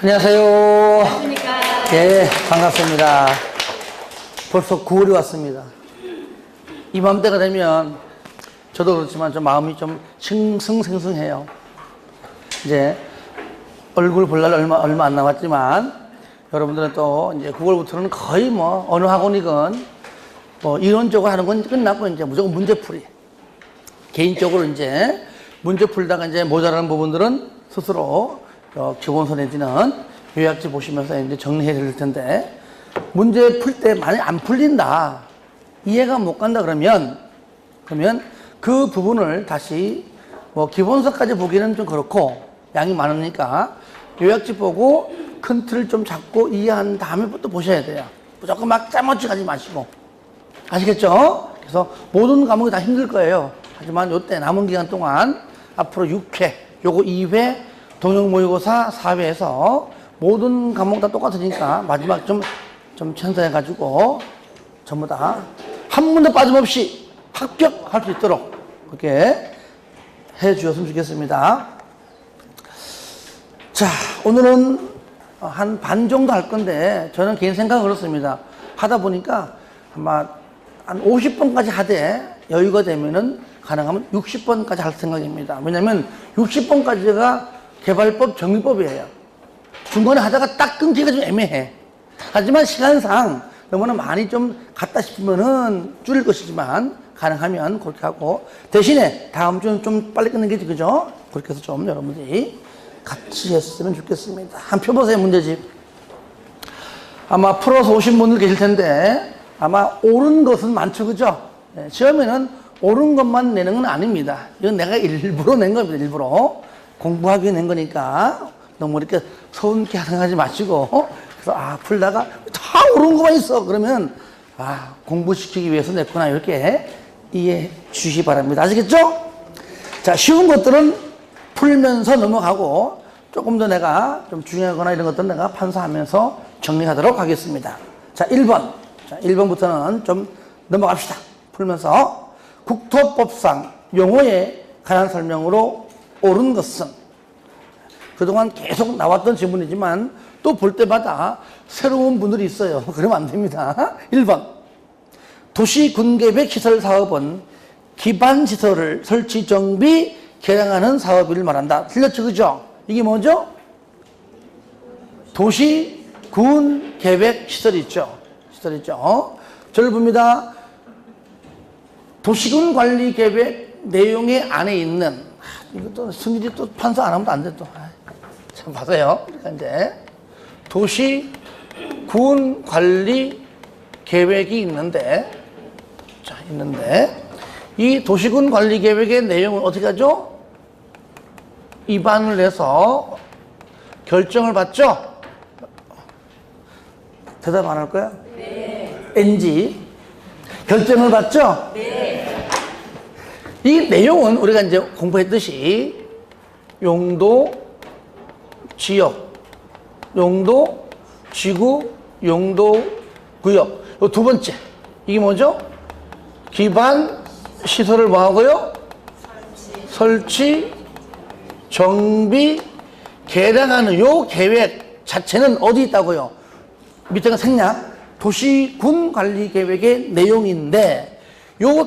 안녕하세요. 안녕하십니까. 예, 반갑습니다. 벌써 9월이 왔습니다. 이맘때가 되면 저도 그렇지만 좀 마음이 좀 싱숭생숭해요. 이제 얼굴 볼 날 얼마 안 남았지만 여러분들은 또 이제 9월부터는 거의 뭐 어느 학원이건 뭐 이론적으로 하는 건 끝났고 이제 무조건 문제풀이. 개인적으로 이제 문제 풀다가 이제 모자라는 부분들은 스스로 기본서 내지는 요약지 보시면서 이제 정리해야 될 텐데, 문제 풀 때 만약 안 풀린다, 이해가 못 간다 그러면 그 부분을 다시 뭐 기본서까지 보기는 좀 그렇고 양이 많으니까 요약지 보고 큰 틀을 좀 잡고 이해한 다음에 또 보셔야 돼요. 무조건 막 짜맞추기 하지 마시고. 아시겠죠? 그래서 모든 과목이 다 힘들 거예요. 하지만 요때 남은 기간 동안 앞으로 6회, 요거 2회, 동영 모의고사 4회에서 모든 과목 다 똑같으니까 마지막 좀 천사해가지고 전부 다 한 문제 빠짐없이 합격할 수 있도록 그렇게 해 주셨으면 좋겠습니다. 자, 오늘은 한 반 정도 할 건데, 저는 개인 생각은 그렇습니다. 하다 보니까 아마 한 50번까지 하되 여유가 되면은 가능하면 60번까지 할 생각입니다. 왜냐면 60번까지가 개발법 정리법이에요. 중간에 하다가 딱 끊기가 좀 애매해. 하지만 시간상 너무나 많이 좀 갔다 싶으면은 줄일 것이지만 가능하면 그렇게 하고, 대신에 다음 주는 좀 빨리 끊는 게 그죠? 그렇게 해서 좀 여러분들이 같이 했으면 좋겠습니다. 한 표 보세요, 문제집. 아마 풀어서 오신 분들 계실 텐데 아마 옳은 것은 많죠, 그죠? 네, 시험에는 옳은 것만 내는 건 아닙니다. 이건 내가 일부러 낸 겁니다. 일부러 공부하기 위해 낸 거니까 너무 이렇게 서운케 생각하지 마시고, 그래서 풀다가 다 옳은 것만 있어 그러면 공부시키기 위해서 냈구나, 이렇게 이해해 주시기 바랍니다. 아시겠죠? 자, 쉬운 것들은 풀면서 넘어가고 조금 더 내가 좀 중요하거나 이런 것들은 내가 판사하면서 정리하도록 하겠습니다. 자, 1번. 자, 1번부터는 좀 넘어갑시다. 풀면서 국토법상 용어에 관한 설명으로 옳은 것은, 그동안 계속 나왔던 질문이지만 또 볼 때마다 새로운 분들이 있어요. 그러면 안 됩니다. 1번. 도시군계획시설사업은 기반시설을 설치, 정비, 개량하는 사업을 말한다. 틀렸죠, 그죠? 이게 뭐죠? 도시군계획시설 있죠. 시설 있죠. 저를 봅니다. 도시군관리계획 내용의 안에 있는, 이것도 승일이 또 판사 안 하면 안 돼, 또. 참 봐서요. 그러니까 이제 도시군관리계획이 있는데, 자, 이 도시군관리계획의 내용을 어떻게 하죠? 입안을 해서 결정을 받죠? 대답 안 할 거야? 네. NG. 결정을 받죠? 네. 이 내용은 우리가 이제 공부했듯이 용도, 지역, 용도, 지구, 용도, 구역. 요 두 번째. 이게 뭐죠? 기반 시설을 뭐 하고요? 설치, 정비, 개량하는 요 계획 자체는 어디 있다고요? 밑에가 생략. 도시군관리계획의 내용인데, 요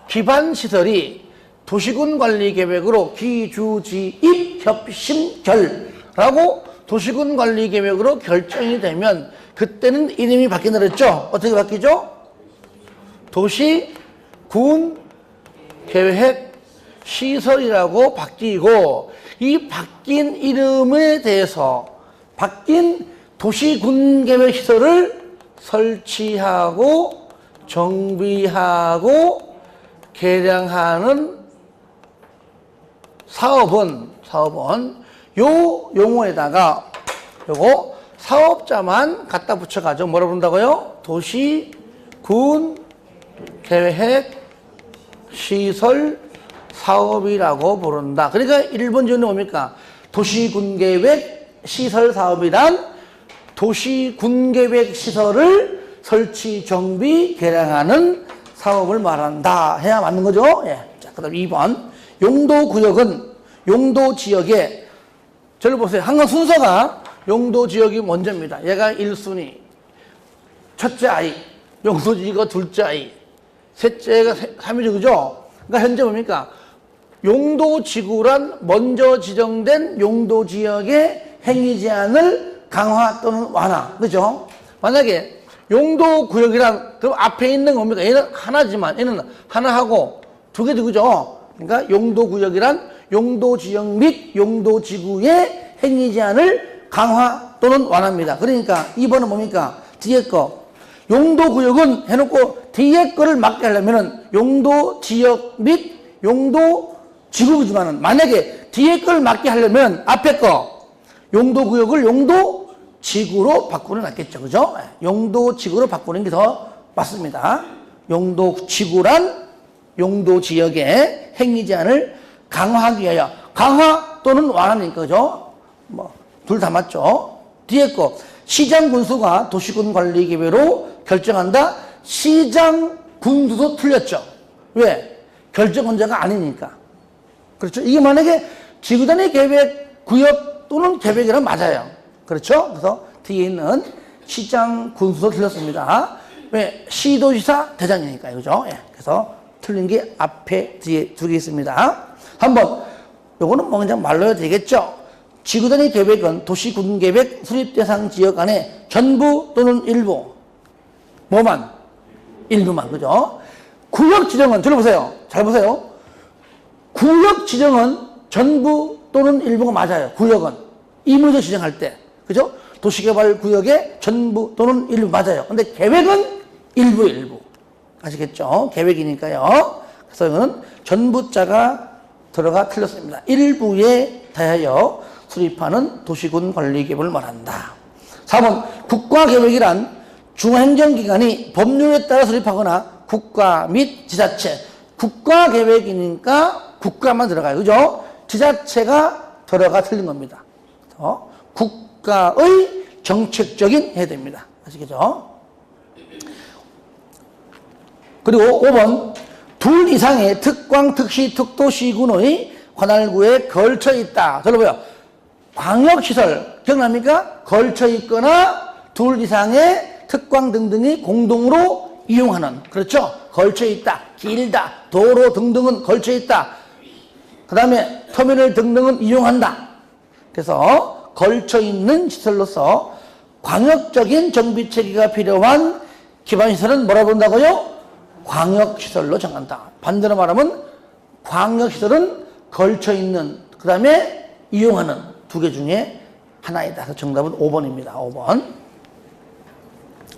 기반시설이 도시군관리계획으로 기주지입협심결라고 도시군관리계획으로 결정이 되면 그때는 이름이 바뀐다 그랬죠? 어떻게 바뀌죠? 도시군계획시설이라고 바뀌고, 이 바뀐 이름에 대해서 바뀐 도시군계획시설을 설치하고 정비하고 개량하는 사업은 요 용어에다가 요거 사업자만 갖다 붙여가지고 뭐라 부른다고요? 도시군계획시설 사업이라고 부른다. 그러니까 1번 질문이 뭡니까? 도시군계획시설 사업이란 도시군계획시설을 설치, 정비, 개량하는 사업을 말한다 해야 맞는 거죠? 예. 자, 그 다음 2번. 용도구역은 용도지역에, 저를 보세요. 항상 순서가 용도 지역이 먼저입니다. 얘가 1순위. 첫째 아이. 용도 지역이 둘째 아이. 셋째가 3위죠. 그죠? 그러니까 현재 뭡니까? 용도 지구란 먼저 지정된 용도 지역의 행위 제한을 강화 또는 완화. 그죠? 만약에 용도 구역이란, 그럼 앞에 있는 겁니까? 얘는 하나지만, 얘는 하나하고 두 개 누구죠? 그러니까 용도 구역이란 용도 지역 및 용도 지구의 행위 제한을 강화 또는 완화합니다. 그러니까 2번은 뭡니까? 뒤에 거. 용도 구역은 해놓고 뒤에 거를 막게 하려면은 용도 지역 및 용도 지구지만은 만약에 뒤에 걸 막게 하려면 앞에 거 용도 구역을 용도 지구로 바꾸는 게 낫겠죠. 그죠? 용도 지구로 바꾸는 게 더 맞습니다. 용도 지구란 용도 지역의 행위 제한을 강화하기 위하여 강화 또는 완화니까 그죠? 뭐 둘 다 맞죠. 뒤에 거 시장 군수가 도시군 관리 계획으로 결정한다. 시장 군수도 틀렸죠. 왜? 결정 권자가 아니니까. 그렇죠? 이게 만약에 지구단위 계획 구역 또는 계획이라면 맞아요. 그렇죠? 그래서 뒤에 있는 시장 군수도 틀렸습니다. 왜? 시도지사 대장이니까요. 그죠? 예. 그래서 틀린 게 앞에 뒤에 두 개 있습니다. 한번 요거는 뭐 그냥 말로 해도 되겠죠. 지구단위 계획은 도시군 계획 수립 대상 지역 안에 전부 또는 일부 뭐만? 일부만. 그죠? 구역 지정은 들어보세요. 잘 보세요. 구역 지정은 전부 또는 일부가 맞아요. 구역은 임의로 지정할 때. 그죠? 도시개발 구역의 전부 또는 일부 맞아요. 근데 계획은 일부. 아시겠죠? 계획이니까요. 그래서 이거는 전부자가 들어가 틀렸습니다. 일부에 대하여 수립하는 도시군 관리 계획을 말한다. 4번 국가계획이란 중앙행정기관이 법률에 따라 수립하거나 국가 및 지자체. 국가계획이니까 국가만 들어가요. 그죠? 지자체가 들어가 틀린 겁니다. 그래서 국가의 정책적인 해야 됩니다. 아시겠죠? 그리고 5번 둘 이상의 특광, 특시, 특도시군의 관할구에 걸쳐 있다. 들어보요. 광역시설 기억납니까? 걸쳐 있거나 둘 이상의 특광 등등이 공동으로 이용하는. 그렇죠? 걸쳐 있다. 길다. 도로 등등은 걸쳐 있다. 그 다음에 터미널 등등은 이용한다. 그래서 걸쳐 있는 시설로서 광역적인 정비 체계가 필요한 기반시설은 뭐라고 본다고요? 광역시설로 정한다. 반대로 말하면 광역시설은 걸쳐 있는, 그 다음에 이용하는 두 개 중에 하나이다. 그래서 정답은 5번입니다. 5번.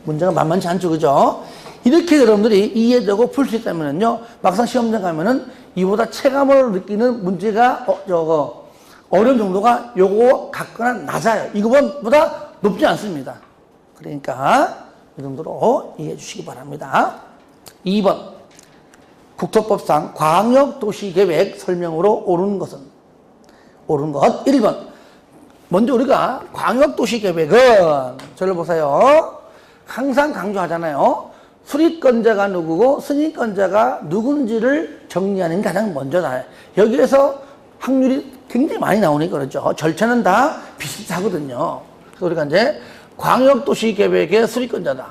문제가 만만치 않죠. 그죠? 이렇게 여러분들이 이해되고 풀 수 있다면요, 막상 시험장 가면은 이보다 체감을 느끼는 문제가 어려운 정도가 요거 같거나 낮아요. 이거보다 높지 않습니다. 그러니까 이 정도로 이해해 주시기 바랍니다. 2번 국토법상 광역도시계획 설명으로 옳은 것은? 옳은 것 1번. 먼저 우리가 광역도시계획은 저를 보세요. 항상 강조하잖아요. 수립권자가 누구고 승인권자가 누군지를 정리하는 게 가장 먼저다. 여기에서 확률이 굉장히 많이 나오니까 그렇죠. 절차는 다 비슷하거든요. 그래서 우리가 이제 광역도시계획의 수립권자다.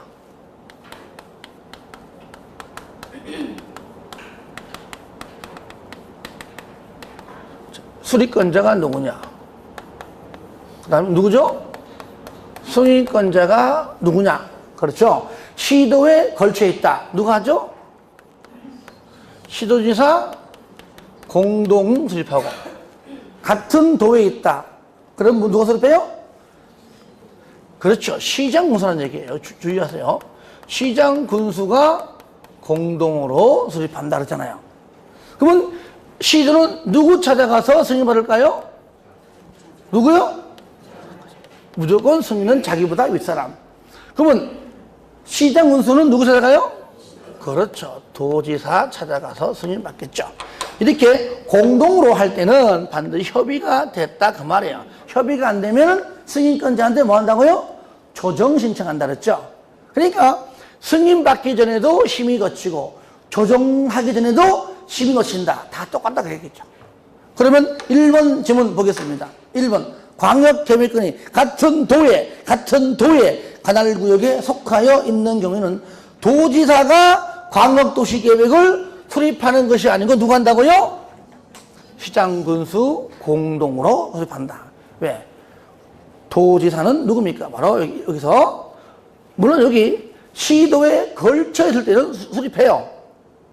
수립권자가 누구냐? 그 다음에 누구죠? 승인권자가 누구냐? 그렇죠? 시도에 걸쳐 있다. 누가 하죠? 시도지사 공동 수립하고. 같은 도에 있다. 그럼 누가 수립해요? 그렇죠. 시장 군수라는 얘기예요. 주의하세요. 시장 군수가 공동으로 수립한다 그랬잖아요. 그러면 시도는 누구 찾아가서 승인받을까요? 누구요? 무조건 승인은 자기보다 윗사람. 그러면 시장 군수는 누구 찾아가요? 그렇죠. 도지사 찾아가서 승인받겠죠. 이렇게 공동으로 할 때는 반드시 협의가 됐다 그 말이에요. 협의가 안 되면 승인권자한테 뭐 한다고요? 조정 신청한다 그랬죠. 그러니까 승인받기 전에도 심의 거치고 조정하기 전에도 심의 거친다. 다 똑같다 그랬겠죠. 그러면 1번 질문 보겠습니다. 1번 광역계획권이 같은 도에 관할구역에 속하여 있는 경우에는 도지사가 광역도시계획을 수립하는 것이 아니고 누가 한다고요? 시장군수 공동으로 수립한다. 왜? 도지사는 누굽니까? 바로 여기서 물론 여기 시도에 걸쳐 있을 때는 수립해요.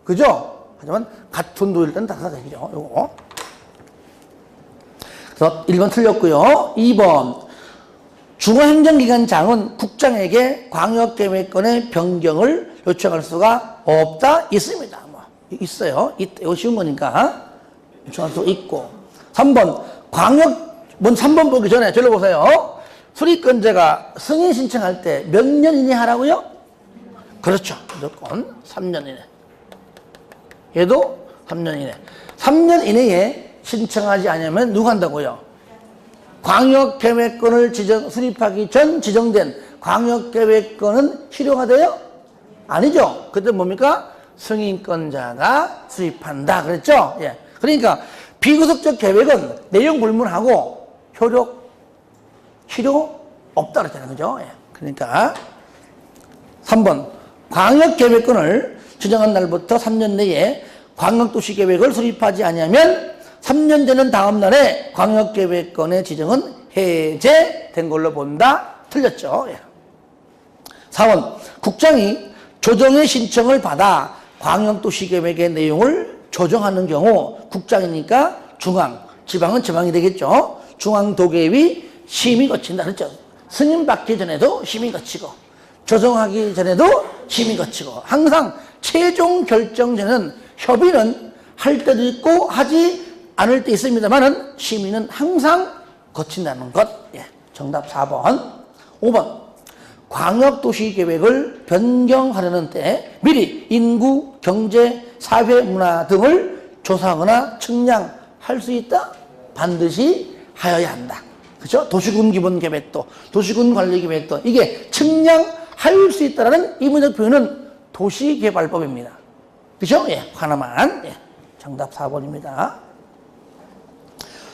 그죠? 하지만 같은 도일 때는 다르다 얘기죠. 요거. 그래서 1번 틀렸고요. 2번 중앙행정기관장은 국장에게 광역계획권의 변경을 요청할 수가 없다 있습니다. 뭐 있어요. 이거 쉬운 거니까 요청할 수 있고. 3번 먼저 3번 보기 전에 저를 보세요. 수립권자가 승인 신청할 때 몇 년 이내 하라고요? 그렇죠. 무조건 3년 이내. 얘도 3년 이내. 3년 이내에 신청하지 않으면 누가 한다고요? 광역계획권을 수립하기 전 지정된 광역계획권은 실효가 돼요? 아니죠. 그때 뭡니까? 승인권자가 수립한다. 그랬죠? 예. 그러니까 비구속적 계획은 내용 불문하고 실효 없다 그랬잖아요. 그죠? 예. 그러니까 3번 광역계획권을 지정한 날부터 3년 내에 광역도시계획을 수립하지 아니하면 3년 되는 다음 날에 광역계획권의 지정은 해제된 걸로 본다. 틀렸죠. 예. 4번 국장이 조정의 신청을 받아 광역도시계획의 내용을 조정하는 경우 국장이니까 지방은 지방이 되겠죠. 중앙도계위 심의 거친다 그랬죠. 승인받기 전에도 심의 거치고 조정하기 전에도 심의 거치고 항상 최종 결정 전에는 협의는 할 때도 있고 하지 않을 때 있습니다만은 심의는 항상 거친다는 것. 예. 정답 4번. 5번 광역도시계획을 변경하려는 때 미리 인구, 경제, 사회, 문화 등을 조사하거나 측량할 수 있다? 반드시 하여야 한다. 그렇죠? 도시군 기본계획도, 도시군 관리계획도 이게 측량할 수 있다는 의문적 표현은 도시개발법입니다. 그렇죠? 예, 하나만. 예. 정답 4번입니다.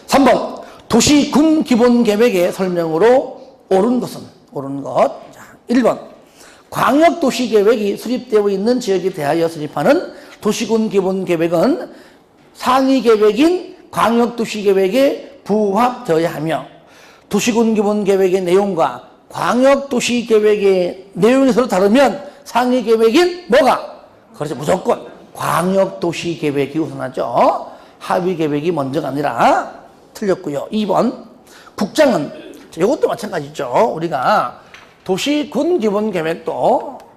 3번 도시군 기본계획의 설명으로 옳은 것. 자, 1번 광역도시계획이 수립되어 있는 지역에 대하여 수립하는 도시군 기본계획은 상위계획인 광역도시계획에 부합되어야 하며 도시군 기본계획의 내용과 광역도시계획의 내용이 서로 다르면 상위계획인 뭐가? 그렇죠. 무조건 광역도시계획이 우선하죠. 하위계획이 먼저가 아니라. 틀렸고요. 2번 국장은 이것도 마찬가지죠. 우리가 도시군 기본계획도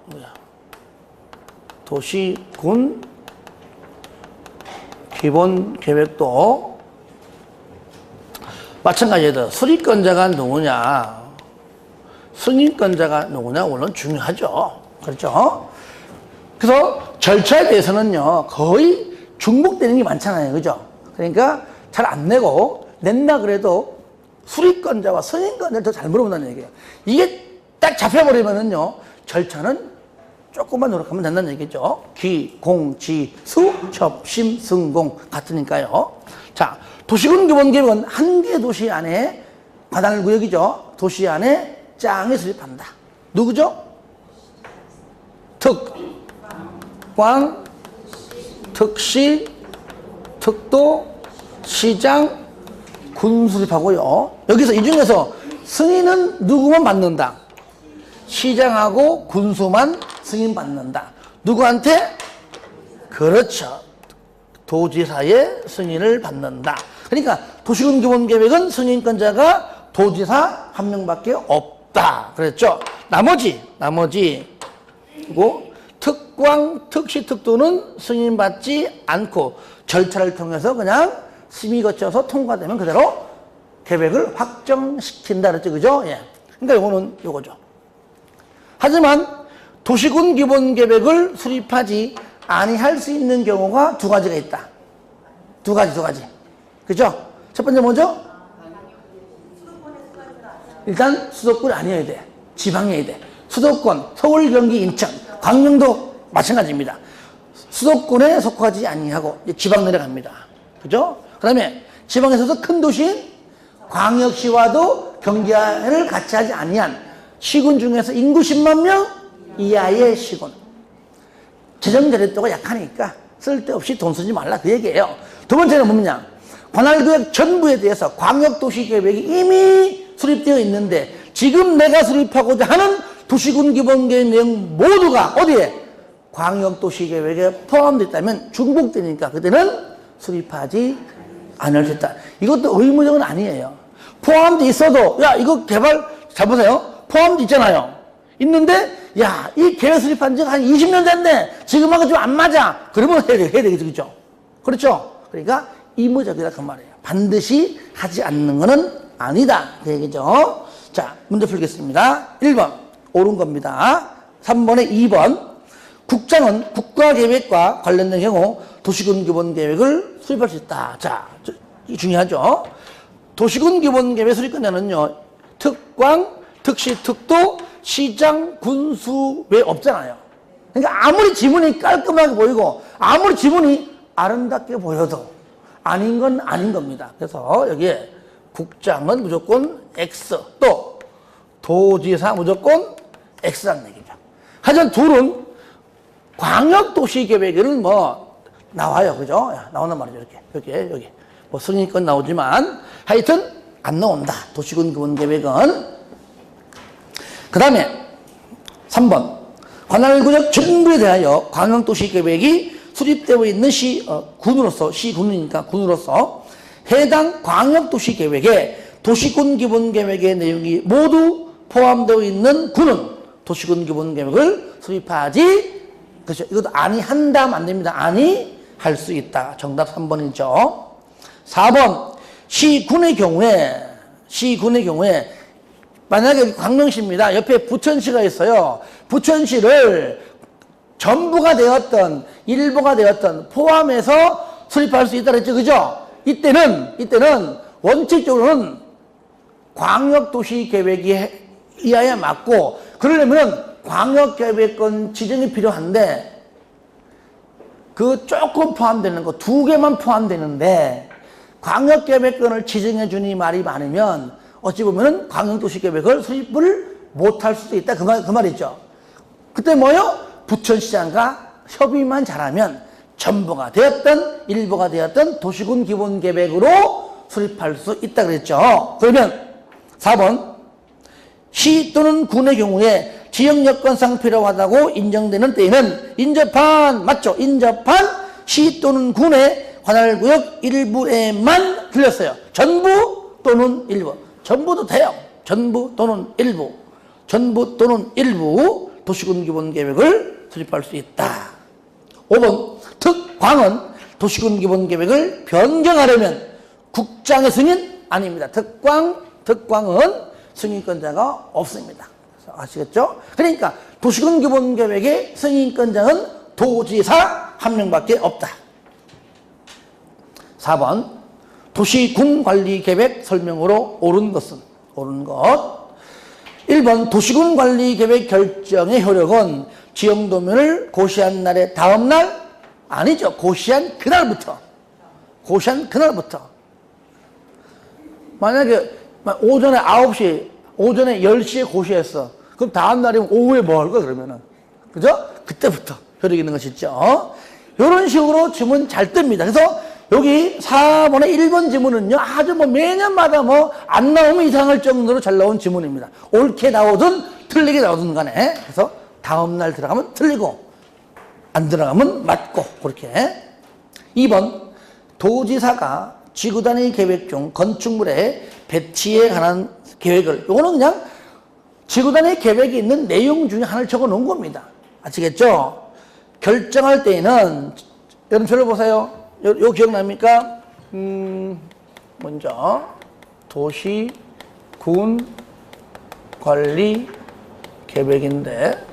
마찬가지예요. 수립권자가 누구냐, 승인권자가 누구냐 물론 중요하죠. 그렇죠? 그래서 절차에 대해서는요 거의 중복되는 게 많잖아요. 그죠? 그러니까 잘 안 내고 냈나 그래도 수립권자와 승인권자를 더 잘 물어본다는 얘기예요. 이게 딱 잡혀버리면은요 절차는 조금만 노력하면 된다는 얘기죠. 기, 공, 지, 수, 협심, 승공 같으니까요. 자, 도시군 기본계획은 한 개 도시 안에 관할구역이죠. 도시 안에 짱에 수립한다. 누구죠? 특광, 특시, 특도, 시장, 군 수립하고요. 여기서 이 중에서 승인은 누구만 받는다? 시장하고 군수만 승인받는다. 누구한테? 그렇죠. 도지사의 승인을 받는다. 그러니까 도시군 기본계획은 승인권자가 도지사 한 명밖에 없다. 그랬죠. 나머지 그리고 특광, 특시, 특도는 승인받지 않고 절차를 통해서 그냥 심의 거쳐서 통과되면 그대로 계획을 확정시킨다 그랬죠. 그죠? 예. 그러니까 요거는 요거죠. 하지만 도시군 기본계획을 수립하지 아니할 수 있는 경우가 두 가지가 있다. 두 가지. 그죠? 첫 번째 뭐죠? 일단 수도권이 아니어야 돼. 지방이어야 돼. 수도권, 서울, 경기, 인천, 광명도 마찬가지입니다. 수도권에 속하지 아니하고 지방 내려갑니다. 그죠? 그 다음에 지방에서도 큰 도시인 광역시와도 경계를 같이 하지 아니한 시군 중에서 인구 10만 명 이하의 시군. 재정 자립도가 약하니까 쓸데없이 돈 쓰지 말라 그 얘기예요. 두 번째는 뭐냐? 관할구역 전부에 대해서 광역도시계획이 이미 수립되어 있는데 지금 내가 수립하고자 하는 도시군 기본계획 내용 모두가 어디에? 광역도시계획에 포함되어 있다면 중복되니까 그때는 수립하지 않을 수 있다. 이것도 의무적은 아니에요. 포함돼 있어도 야 이거 개발 잘 보세요. 포함돼 있잖아요. 있는데 야 이 계획 수립한 지가 한 20년 됐네. 지금하고 좀 안 맞아. 그러면 해야 되겠죠. 그렇죠? 그렇죠? 그러니까 의무적이다 그 말이에요. 반드시 하지 않는 것은 아니다 그 얘기죠. 자 문제 풀겠습니다. 1번 옳은 겁니다. 3번에 2번 국장은 국가계획과 관련된 경우 도시군 기본계획을 수립할 수 있다. 자, 중요하죠. 도시군 기본계획 수립권자는요, 특광, 특시, 특도, 시장, 군수 외 없잖아요. 그러니까 아무리 지문이 깔끔하게 보이고 아무리 지문이 아름답게 보여도 아닌 건 아닌 겁니다. 그래서 여기에 국장은 무조건 X, 또 도지사 무조건 X라는 얘기죠. 하지만 둘은 광역도시계획에는 뭐 나와요, 그죠? 나온단 말이죠, 이렇게 여기 뭐 승인권 나오지만 하여튼 안 나온다. 도시군 기본계획은. 그 다음에 3번 관할구역 전부에 대하여 광역도시계획이 수립되어 있는 군으로서 시군이니까 군으로서 해당 광역도시계획에 도시군 기본계획의 내용이 모두 포함되어 있는 군은 도시군 기본계획을 수립하지. 그렇죠. 이것도 한다면 안 됩니다. 할 수 있다. 정답 3번이죠. 4번 시군의 경우에 만약에 광명시입니다. 옆에 부천시가 있어요. 부천시를 전부가 되었던 일부가 되었던 포함해서 수립할 수 있다 그랬죠. 그죠? 이때는 원칙적으로는 광역도시계획이 이하에 맞고 그러려면 광역계획권 지정이 필요한데 그 조금 포함되는 거 2개만 포함되는데 광역계획권을 지정해 주니 말이 많으면 어찌 보면은 광역도시계획을 수립을 못할 수도 있다 그 말이죠. 그때 뭐요? 부천시장과 협의만 잘하면 전부가 되었던 일부가 되었던 도시군 기본계획으로 수립할 수 있다 그랬죠. 그러면 4번 시 또는 군의 경우에 지역 여건상 필요하다고 인정되는 때에는 인접한 맞죠? 인접한 시 또는 군의 관할구역 일부에만 들렸어요. 전부 또는 일부. 전부도 돼요. 전부 또는 일부. 전부 또는 일부 도시군 기본계획을 수립할 수 있다. 5번 특광은 도시군 기본계획을 변경하려면 국장의 승인 아닙니다. 특광은 승인권자가 없습니다. 아시겠죠? 그러니까 도시군 기본계획의 승인권자는 도지사 1명밖에 없다. 4번 도시군관리계획 설명으로 옳은 것 1번 도시군관리계획 결정의 효력은 지형도면을 고시한 날의 다음 날 아니죠. 고시한 그날부터 만약에 오전에 9시 오전에 10시에 고시했어. 그럼 다음 날이면 오후에 뭐 할 거야 그러면은. 그죠? 그때부터 효력이 있는 것이죠. 이런 식으로 지문 잘 뜹니다. 그래서 여기 4번의 1번 지문은요, 아주 뭐 매년마다 뭐 안 나오면 이상할 정도로 잘 나온 지문입니다. 옳게 나오든 틀리게 나오든 간에. 그래서 다음날 들어가면 틀리고, 안 들어가면 맞고, 그렇게. 2번, 도지사가 지구단위 계획 중 건축물의 배치에 관한 계획을, 요거는 그냥 지구단위 계획이 있는 내용 중에 하나를 적어 놓은 겁니다. 아시겠죠? 결정할 때에는, 여러분 저를 보세요. 요 기억납니까? 먼저 도시 군 관리 계획인데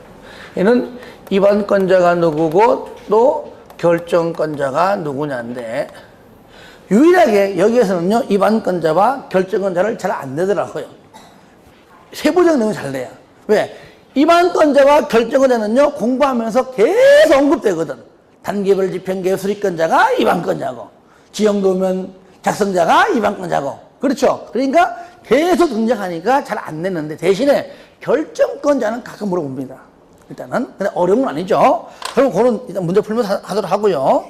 얘는 입안권자가 누구고 또 결정권자가 누구냐인데 유일하게 여기에서는요 입안권자와 결정권자를 잘 안 내더라고요. 세부적 내용이 잘 내요. 왜? 입안권자와 결정권자는요 공부하면서 계속 언급되거든. 단계별 지평계획 수립권자가 입안권자고 지형도면 작성자가 입안권자고 그렇죠. 그러니까 계속 등장하니까 잘 안 내는데 대신에 결정권자는 가끔 물어봅니다. 일단은. 근데 어려운 건 아니죠. 그럼 그런 일단 문제 풀면서 하도록 하고요.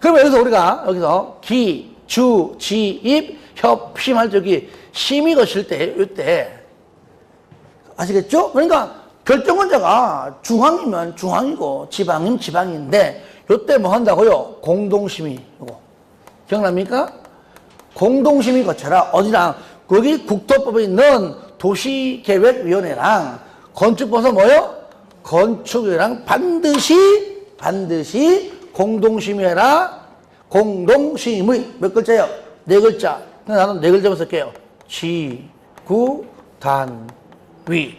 그러면 여기서 우리가 여기서 기, 주, 지, 입, 협, 심할 적이 심이 거칠 때, 이때 아시겠죠? 그러니까 결정권자가 중앙이면 중앙이고 지방이면 지방인데 이때 뭐 한다고요? 공동심의. 이거 기억납니까? 공동심의 거쳐라. 어디랑? 거기 국토법에 있는 도시계획위원회랑 건축법에서 뭐요? 건축이랑 반드시 공동심의해라. 공동심의 몇 글자예요? 네 글자. 나는 네 글자만 쓸게요. 지구단위.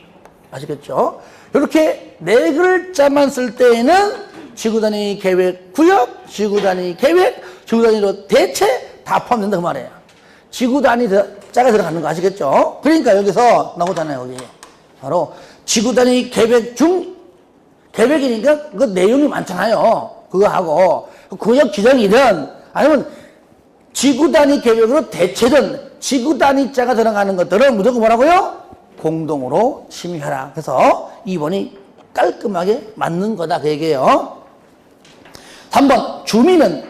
아시겠죠? 이렇게 네 글자만 쓸 때에는 지구단위 계획 구역, 지구단위 계획, 지구단위로 대체 다 포함된다 그 말이에요. 지구단위 자가 들어가는 거 아시겠죠? 그러니까 여기서 나오잖아요, 여기. 바로 지구단위 계획 중 계획이니까 그 내용이 많잖아요. 그거 하고 구역 지정이든 아니면 지구단위 계획으로 대체든 지구단위자가 들어가는 것들은 무조건 뭐라고요? 공동으로 심의하라. 그래서 2번이 깔끔하게 맞는 거다 그 얘기예요. 3번 주민은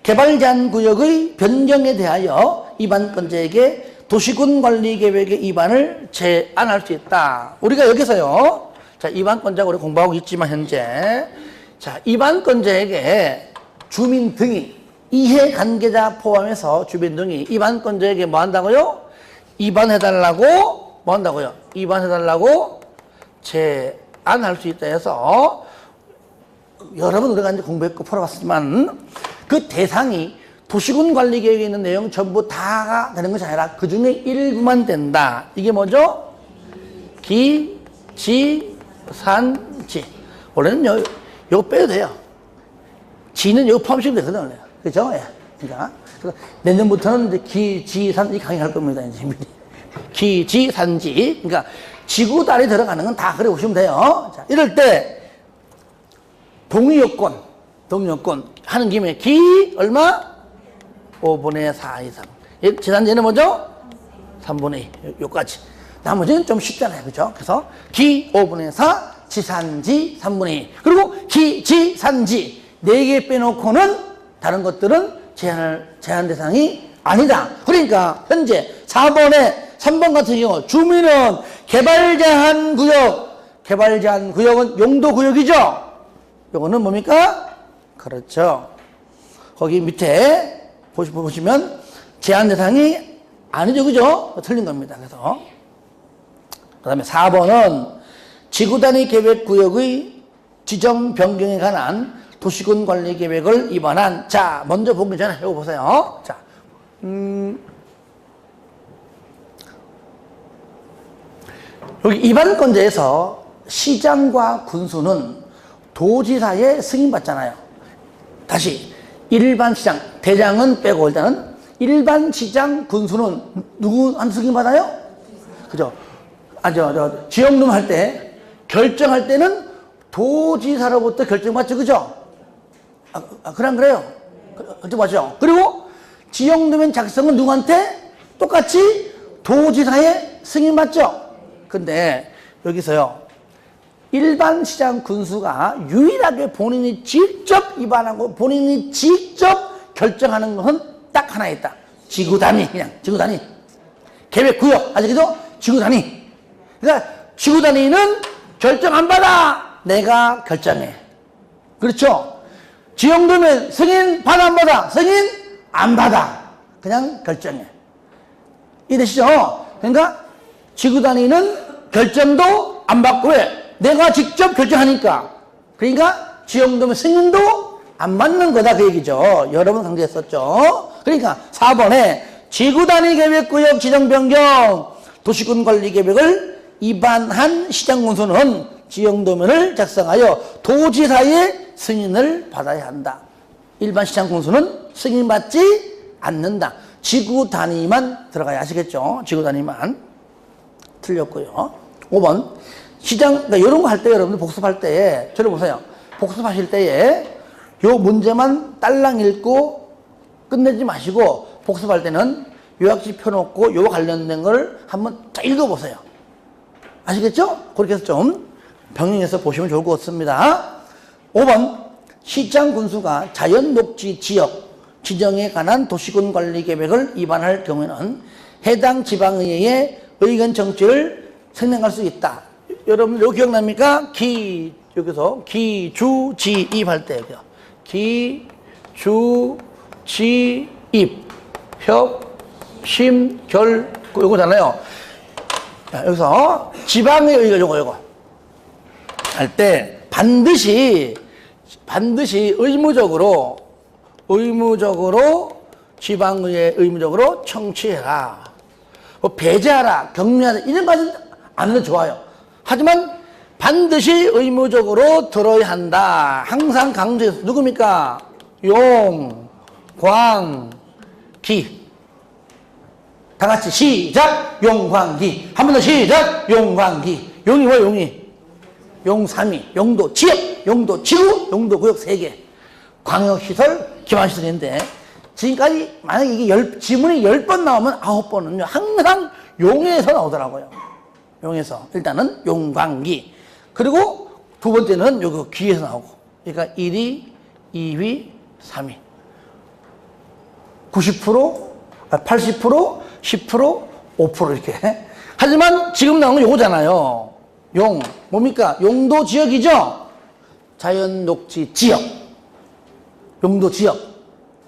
개발 제한 구역의 변경에 대하여 입안권자에게 도시군관리계획의 입안을 제안할 수 있다. 우리가 여기서요. 자, 입안권자가 우리 공부하고 있지만 현재 자, 입안권자에게 주민 등이 이해관계자 포함해서 주민 등이 입안권자에게 뭐 한다고요? 입안해달라고 뭐 한다고요? 입안해달라고 제안할 수 있다 해서 여러분 우리가 이제 공부했고 풀어봤지만 그 대상이 도시군관리계획에 있는 내용 전부 다가 되는 것이 아니라 그 중에 일부만 된다. 이게 뭐죠? 기, 지, 산, 지. 원래는 요거 빼도 돼요. 지는 요거 포함시키면 되거든요. 그죠? 예. 그러니까 내년부터는 이제 기, 지, 산 이 강의할 겁니다. 이제 기, 지, 산, 지. 그러니까 지구 달에 들어가는 건 다 그래 보시면 돼요. 자, 이럴 때 동의요건 하는 김에 기 얼마? 5분의 4 이상. 지난주에는 뭐죠? 3분의 2. 요까지. 나머지는 좀 쉽잖아요. 그죠? 그래서 기 5분의 4, 지산지 3분의 2. 그리고 기, 지, 산지 4개 빼놓고는 다른 것들은 제한 대상이 아니다. 그러니까 현재 4번에 3번 같은 경우 주민은 개발 제한 구역은 용도 구역이죠. 요거는 뭡니까? 그렇죠. 거기 밑에 보시면 제한 대상이 아니죠. 그죠? 틀린 겁니다. 그래서 그 다음에 4번은 지구단위 계획구역의 지정 변경에 관한 도시군 관리 계획을 입안한 자 먼저 보기 전에 이거 보세요. 자, 여기 입안권자에서 시장과 군수는 도지사의 승인받잖아요. 다시 일반 시장 대장은 빼고 일단은 일반 시장 군수는 누구한테 승인받아요? 그죠? 지역룸 할 때 결정할 때는 도지사로부터 결정받죠. 그죠? 그럼 그래요. 결정받죠. 그리고 지역룸 작성은 누구한테? 똑같이 도지사의 승인받죠. 근데 여기서요. 일반 시장 군수가 유일하게 본인이 직접 입안하고 본인이 직접 결정하는 것은 딱 하나 있다. 지구단위, 그냥 지구단위. 계획구역, 아시겠죠? 지구단위. 그러니까 지구단위는 결정 안 받아. 내가 결정해. 그렇죠? 지역도면 승인 받아 안 받아? 승인 안 받아. 그냥 결정해. 이해되시죠? 그러니까 지구단위는 결정도 안 받고 왜? 내가 직접 결정하니까. 그러니까 지역도면 승인도 안 받는 거다 그 얘기죠. 여러 번 강조했었죠. 그러니까 4번에 지구단위 계획구역 지정 변경 도시군 관리 계획을 입안한 시장군수는 지역도면을 작성하여 도지사의 승인을 받아야 한다. 일반 시장군수는 승인받지 않는다. 지구단위만 들어가야 아시겠죠? 지구단위만. 틀렸고요. 5번 그러니까 이런 거 할 때 여러분들 복습할 때에 저를 보세요. 복습하실 때에 요 문제만 딸랑 읽고 끝내지 마시고 복습할 때는 요약지 펴놓고 요 관련된 걸 한번 쫙 읽어보세요. 아시겠죠? 그렇게 해서 좀 병행해서 보시면 좋을 것 같습니다. 5번 시장 군수가 자연 녹지 지역 지정에 관한 도시군 관리 계획을 위반할 경우에는 해당 지방의회의 의견 정지를 생략할 수 있다. 여러분 요 기억납니까? 여기서 기주지입 할 때 기주지입 협심결 요거잖아요. 자, 여기서 지방의회가 요거 할 때 반드시 의무적으로 지방의회 의무적으로 청취해라. 배제하라, 격려하라 이런 것은 안 해도 좋아요. 하지만 반드시 의무적으로 들어야 한다. 항상 강조해서 누굽니까? 용, 광, 기. 다 같이 시작. 용광기. 한 번 더 시작. 용광기. 용이 뭐야? 용이 용삼이, 용도 지역, 용도 지구, 용도 구역 3개. 광역시설, 기반시설인데 지금까지 만약에 이게 지문이 10번 나오면 9번은요 항상 용에서 나오더라고요. 용에서 일단은 용광기. 그리고 두 번째는 요거 기에서 나오고. 그러니까 1위, 2위, 3위. 90%, 80%, 10%, 5% 이렇게. 하지만 지금 나오는 건 요거잖아요. 용, 뭡니까? 용도 지역이죠? 자연 녹지 지역. 용도 지역.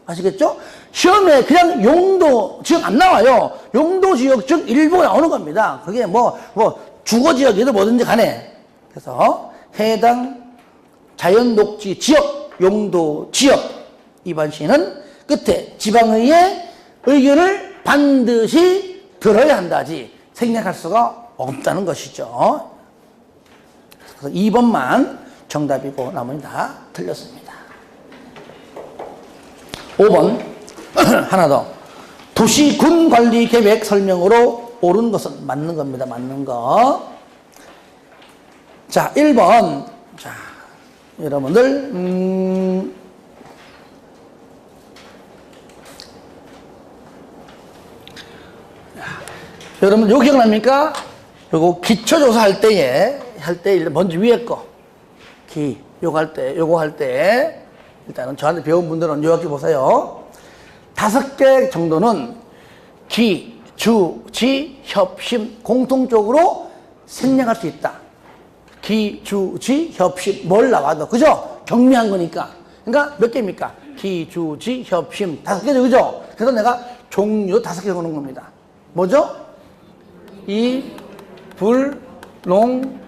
아시겠죠? 시험에 그냥 용도 지역 안 나와요. 용도 지역 중 일부가 나오는 겁니다. 그게 주거 지역이든 뭐든지 간에. 그래서 해당 자연 녹지 지역, 용도 지역 위반 시에는 끝에 지방의회 의견을 반드시 들어야 한다지 생략할 수가 없다는 것이죠. 그래서 2번만 정답이고 나머지는 다 틀렸습니다. 5번 하나 더. 도시군 관리 계획 설명으로 옳은 것은 맞는 겁니다. 맞는 거. 자, 1번. 자, 여러분들 여러분 요 기억납니까? 요거 기초조사 할 때에 먼저 위에 거 요거 할 때 일단은 저한테 배운 분들은 요약해 보세요. 5개 정도는 기, 주, 지, 협심 공통적으로 생략할 수 있다. 기, 주, 지, 협심 뭘 나와도 그죠? 경미한 거니까. 그러니까 몇 개입니까? 기, 주, 지, 협심 5개죠, 그죠? 그래서 내가 종류 5개 적어놓은 겁니다. 뭐죠? 이, 불, 농,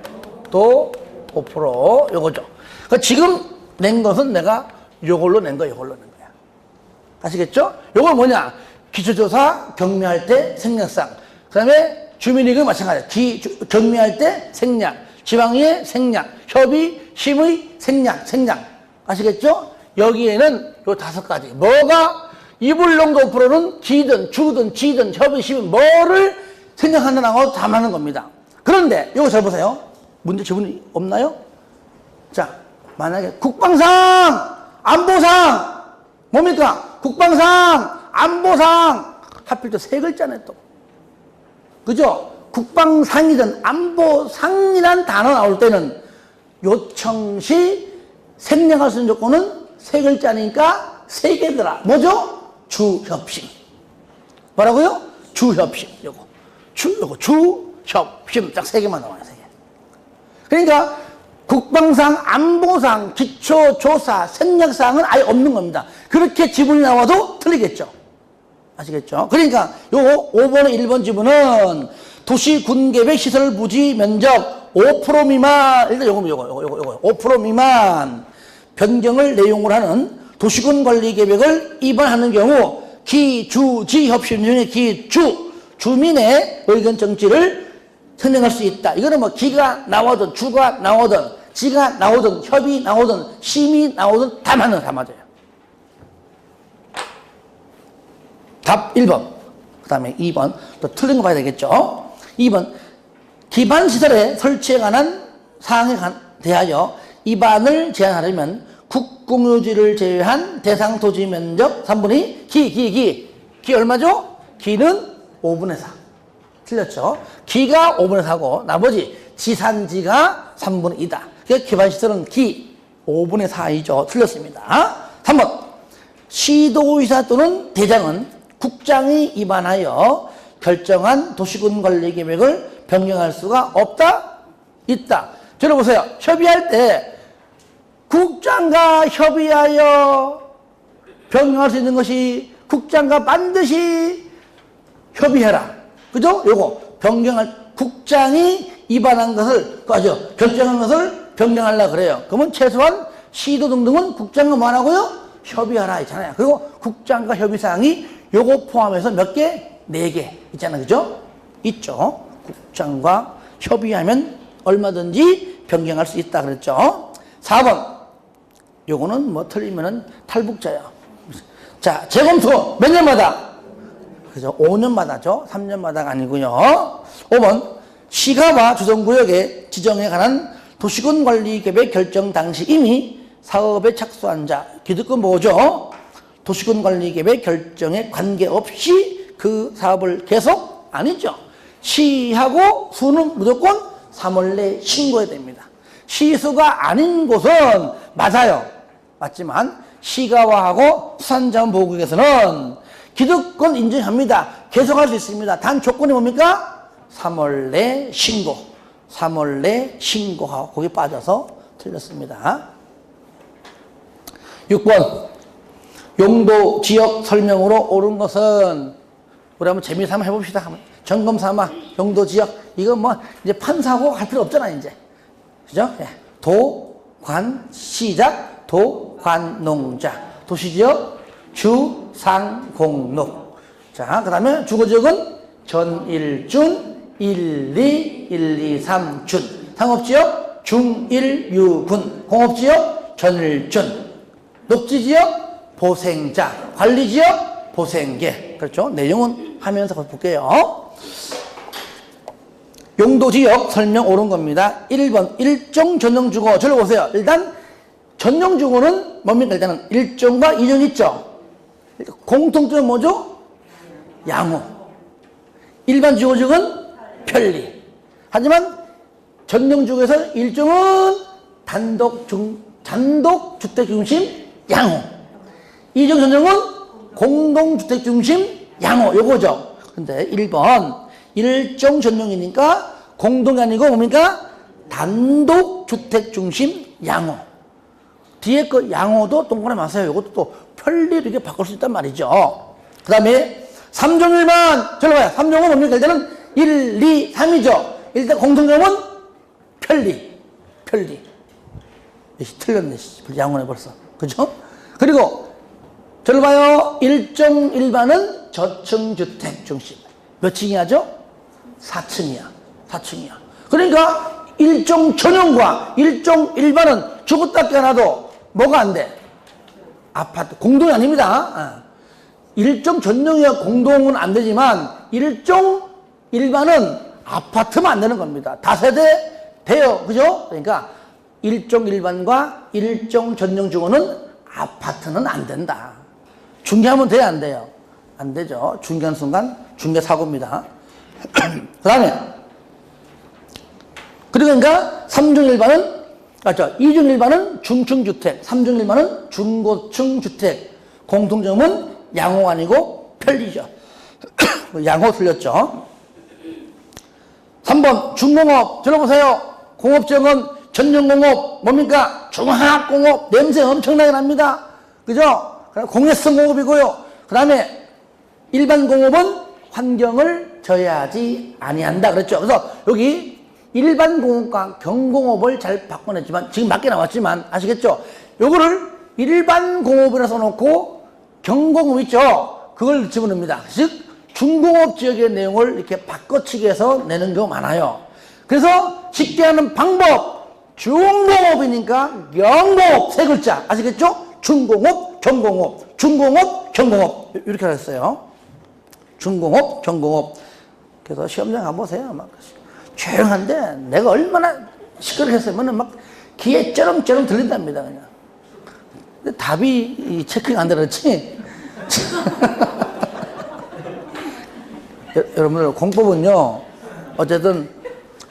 도, 5% 요거죠. 그러니까 지금 낸 것은 내가 요걸로 낸 거야. 아시겠죠? 요건 뭐냐? 기초조사 경미할 때 생략상. 그 다음에 주민의견 마찬가지. 경미할 때 생략. 지방의회 생략. 협의, 심의 생략. 아시겠죠? 여기에는 요 5가지. 뭐가 이불농도 5%는 기든, 주든, 지든, 협의, 심의 뭐를 생략한다고 다 맞는 겁니다. 그런데 요거 잘 보세요. 문제 지문이 없나요? 자, 만약에 국방상, 안보상 뭡니까? 국방상, 안보상 하필 또 3글자네 또. 그죠? 국방상이든 안보상이란 단어 나올 때는 요청시 생략할 수 있는 조건은 3글자니까 3개더라. 뭐죠? 주협심. 뭐라고요? 주협심. 요거 주협심 딱 3개만 나와요. 3개. 그러니까 국방상, 안보상, 기초조사, 생략사항은 아예 없는 겁니다. 그렇게 지문이 나와도 틀리겠죠. 아시겠죠? 그러니까 요 5번에 1번 지문은 도시 군계획 시설 부지 면적 5% 미만, 일단 요거 5% 미만 변경을 내용으로 하는 도시군 관리 계획을 위반하는 경우 기, 주, 지 협심 중에 기, 주민의 의견 정지를 생략할 수 있다. 이거는 뭐 기가 나오든 주가 나오든 지가 나오든 협의 나오든 심의 나오든 다 맞아요. 답 1번. 그 다음에 2번. 또 틀린 거 봐야 되겠죠. 2번. 기반시설에 설치에 관한 사항에 대하여 위반을 제한하려면 국공유지를 제외한 대상 토지 면적 3분의 기 얼마죠? 기는 5분의 4. 틀렸죠? 기가 5분의 4고 나머지 지산지가 3분의 2다. 그러니까 기반시설은 기 5분의 4이죠. 틀렸습니다. 3번. 시도의사 또는 대장은 국장이 입안하여 결정한 도시군 관리 계획을 변경할 수가 없다? 있다. 들어보세요. 협의할 때 국장과 협의하여 변경할 수 있는 것이 국장과 반드시 협의해라. 그죠? 요거 변경할 국장이 입안한 것을 결정한 것을 변경하려고 그래요. 그러면 최소한 시도 등등은 국장과 뭐 하라고요? 협의하라 있잖아요. 그리고 국장과 협의사항이 요거 포함해서 몇 개? 4개 있잖아요. 그죠? 있죠. 국장과 협의하면 얼마든지 변경할 수 있다 그랬죠. 4번. 요거는 뭐 틀리면은 탈북자야. 자, 재검토 몇 년마다? 그죠? 5년마다죠. 3년마다가 아니고요. 5번. 시가와 조성구역의 지정에 관한 도시군 관리 계획 결정 당시 이미 사업에 착수한 자. 기득권 뭐죠? 도시군 관리 계획 결정에 관계없이 그 사업을 계속 아니죠. 시하고 수는 무조건 3월 내에 신고해야 됩니다. 시수가 아닌 곳은 맞아요. 맞지만 시가와하고 수산자원보호구역에서는 기득권 인정합니다. 계속할 수 있습니다. 단 조건이 뭡니까? 3월 내 신고. 3월 내 신고하고 거기 빠져서 틀렸습니다. 6번. 용도 지역 설명으로 옳은 것은 우리 한번 재미삼아 해봅시다. 점검 삼아 용도 지역 이거 뭐 이제 판사고 할 필요 없잖아 이제. 그죠? 도, 관, 시작, 도, 관, 농자. 도시지역, 주, 상, 공, 녹. 자, 그 다음에 주거지역은 전일준, 1, 2, 1, 2, 3, 준. 상업지역, 중, 1, 유, 군. 공업지역, 전일준. 녹지지역, 보생자. 관리지역, 보생계. 그렇죠? 내용은 하면서 볼게요. 용도지역 설명 옳은 겁니다. 1번 일종 전용주거. 저를 보세요. 일단 전용주거는 뭡니까? 일단은 일종과 이종 있죠. 공통점은 뭐죠? 양호. 일반 주거지역은 편리. 하지만 전용주거에서 일종은 단독주택 중심 양호. 이종 전용은 공동주택 중심 양호. 요거죠. 근데 1번 일종 전용이니까 공동이 아니고 뭡니까? 단독주택 중심 양호. 뒤에 그 양호도 동그라미 마세요. 이것도 또 편리로 이렇게 바꿀 수 있단 말이죠. 그 다음에 3종 1반. 저로 봐요. 3종은 뭡니까? 일단은 1, 2, 3이죠. 일단 공통점은 편리. 틀렸네. 양호네 벌써. 그죠? 그리고 저를 봐요. 1종 1반은 저층주택 중심. 몇 층이야죠? 4층이야. 그러니까 일종 전용과 일종 일반은 죽었다 깨어나도 뭐가 안 돼? 아파트. 공동이 아닙니다. 일종 전용이야 공동은 안 되지만 일종 일반은 아파트만 안 되는 겁니다. 다세대 돼요. 그죠? 그러니까 일종 일반과 일종 전용 주거는 아파트는 안 된다. 중개하면 돼요? 안 돼요? 안 되죠. 중개하는 순간 중개사고입니다. 그 다음에 그러니까 3중 일반은 맞죠? 2중 일반은 중층주택, 3중 일반은 중고층 주택. 공통점은 양호 아니고 편리죠. 양호 틀렸죠. 3번 중공업 들어보세요. 공업지역은 전용공업 뭡니까? 종합공업 냄새 엄청나게 납니다. 그죠? 공해성 공업이고요. 그 다음에 일반 공업은 환경을 저해하지 아니한다 그랬죠. 그래서 여기 일반 공업과 경공업을 잘 바꿔냈지만 지금 맞게 나왔지만 아시겠죠? 요거를 일반 공업이라 써놓고 경공업 있죠? 그걸 집어넣습니다. 즉 중공업 지역의 내용을 이렇게 바꿔치기해서 내는 경우 많아요. 그래서 쉽게 하는 방법 중공업이니까 경공업 세 글자 아시겠죠? 중공업, 경공업, 중공업, 경공업 이렇게 하셨어요. 중공업, 경공업. 그래서 시험장 가보세요. 막 조용한데 내가 얼마나 시끄럽게 했으면 막 귀에 쩌렁쩌렁 들린답니다. 그냥. 근데 답이 체크가 안 되었지. 여러분들 공법은요, 어쨌든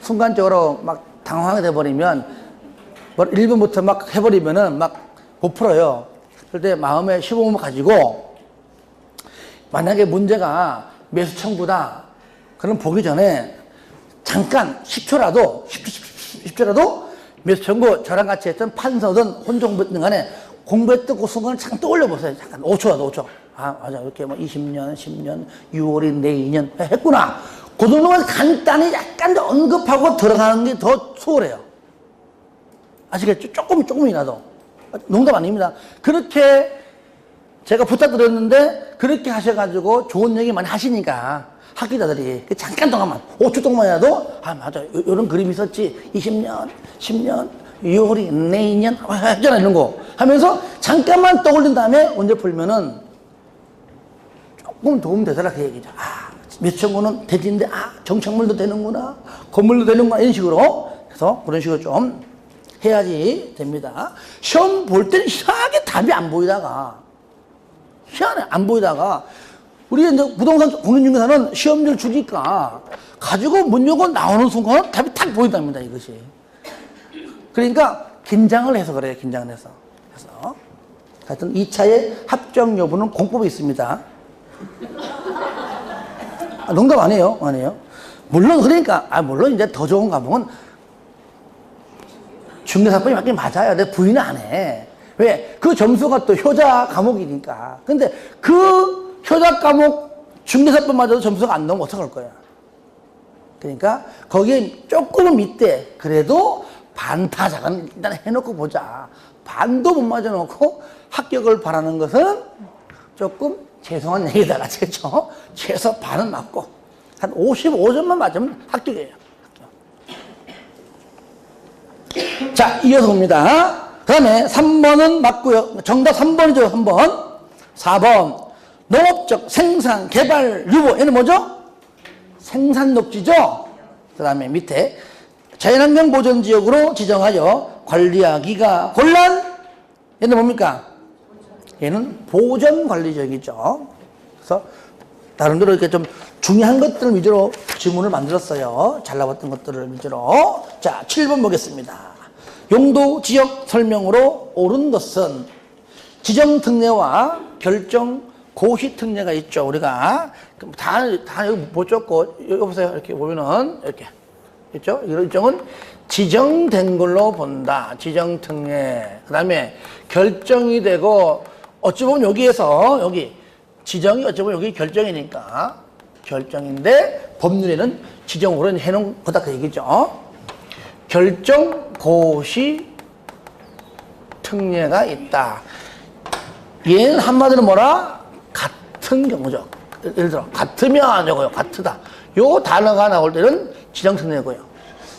순간적으로 막 당황하게 돼버리면, 1번부터 막 해버리면은 막 못 풀어요. 그럴 때 마음에 15분만 가지고, 만약에 문제가 매수 청구다. 그럼 보기 전에 잠깐 10초라도 매수 청구, 저랑 같이 했던 판서든 혼자 공부했든 간에 공부했던 그 순간을 잠깐 떠올려 보세요. 잠깐 5초라도 5초. 아, 맞아. 이렇게 뭐 20년, 10년, 6월이 내 2년 했구나. 그 정도만 간단히 약간 더 언급하고 들어가는 게 더 수월해요. 아시겠죠? 조금이라도. 농담 아닙니다. 그렇게 제가 부탁드렸는데 그렇게 하셔가지고 좋은 얘기 많이 하시니까 학기자들이 잠깐 동안만 5초 동안이라도 아 맞아 이런 그림이 있었지 20년 10년 6월이 내년 했잖아 이런 거 하면서 잠깐만 떠올린 다음에 언제 풀면은 조금 도움 되더라 그 얘기죠. 아 매수청구는 대지인데 아 정착물도 되는구나 건물도 되는구나 이런 식으로 그래서 그런 식으로 좀 해야지 됩니다. 시험 볼 때는 이상하게 답이 안 보이다가 희한해. 안 보이다가, 우리 이제 부동산 공인중개사는 시험지를 주니까, 가지고 문요건 나오는 순간 답이 탁 보인답니다, 이것이. 그러니까, 긴장을 해서 그래요, 긴장을 해서. 그래서, 하여튼 2차의 합격 여부는 공법이 있습니다. 아, 농담 아니에요, 아니에요. 물론, 그러니까, 물론 이제 더 좋은 과목은 중개사법이 맞긴 맞아요. 내 부인은 안 해. 왜? 그 점수가 또 효자 과목이니까. 근데 그 효자 과목 중개사법마저도 점수가 안 나오면 어떡할 거야. 그러니까 거기에 조금은 밑에 그래도 반타작은 일단 해놓고 보자. 반도 못 맞아놓고 합격을 바라는 것은 조금 죄송한 얘기다. 아시겠죠? 최소 반은 맞고 한 55점만 맞으면 합격이에요. 자, 이어서 봅니다. 그 다음에 3번은 맞고요. 정답 3번이죠, 3번. 4번. 농업적 생산, 개발, 유보. 얘는 뭐죠? 생산 녹지죠? 그 다음에 밑에 자연환경 보전지역으로 지정하여 관리하기가 곤란. 얘는 뭡니까? 얘는 보전관리지역이죠. 그래서 나름대로 이렇게 좀 중요한 것들 위주로 지문을 만들었어요. 잘 나왔던 것들을 위주로. 자, 7번 보겠습니다. 용도 지역 설명으로 옳은 것은 지정 특례와 결정 고시 특례가 있죠. 우리가 다 여기 못 적고 여기 보세요. 이렇게 보면은 이렇게 있죠. 이런 일정은 지정된 걸로 본다. 지정 특례. 그다음에 결정이 되고 어찌 보면 여기에서 여기 지정이 어찌 보면 여기 결정이니까 결정인데 법률에는 지정으로 해놓은 거다 그 얘기죠. 결정 고시 특례가 있다. 얘는 한마디로 뭐라? 같은 경우죠. 예를 들어 같으면 요거요. 같으다. 요 단어가 나올 때는 지정 특례고요.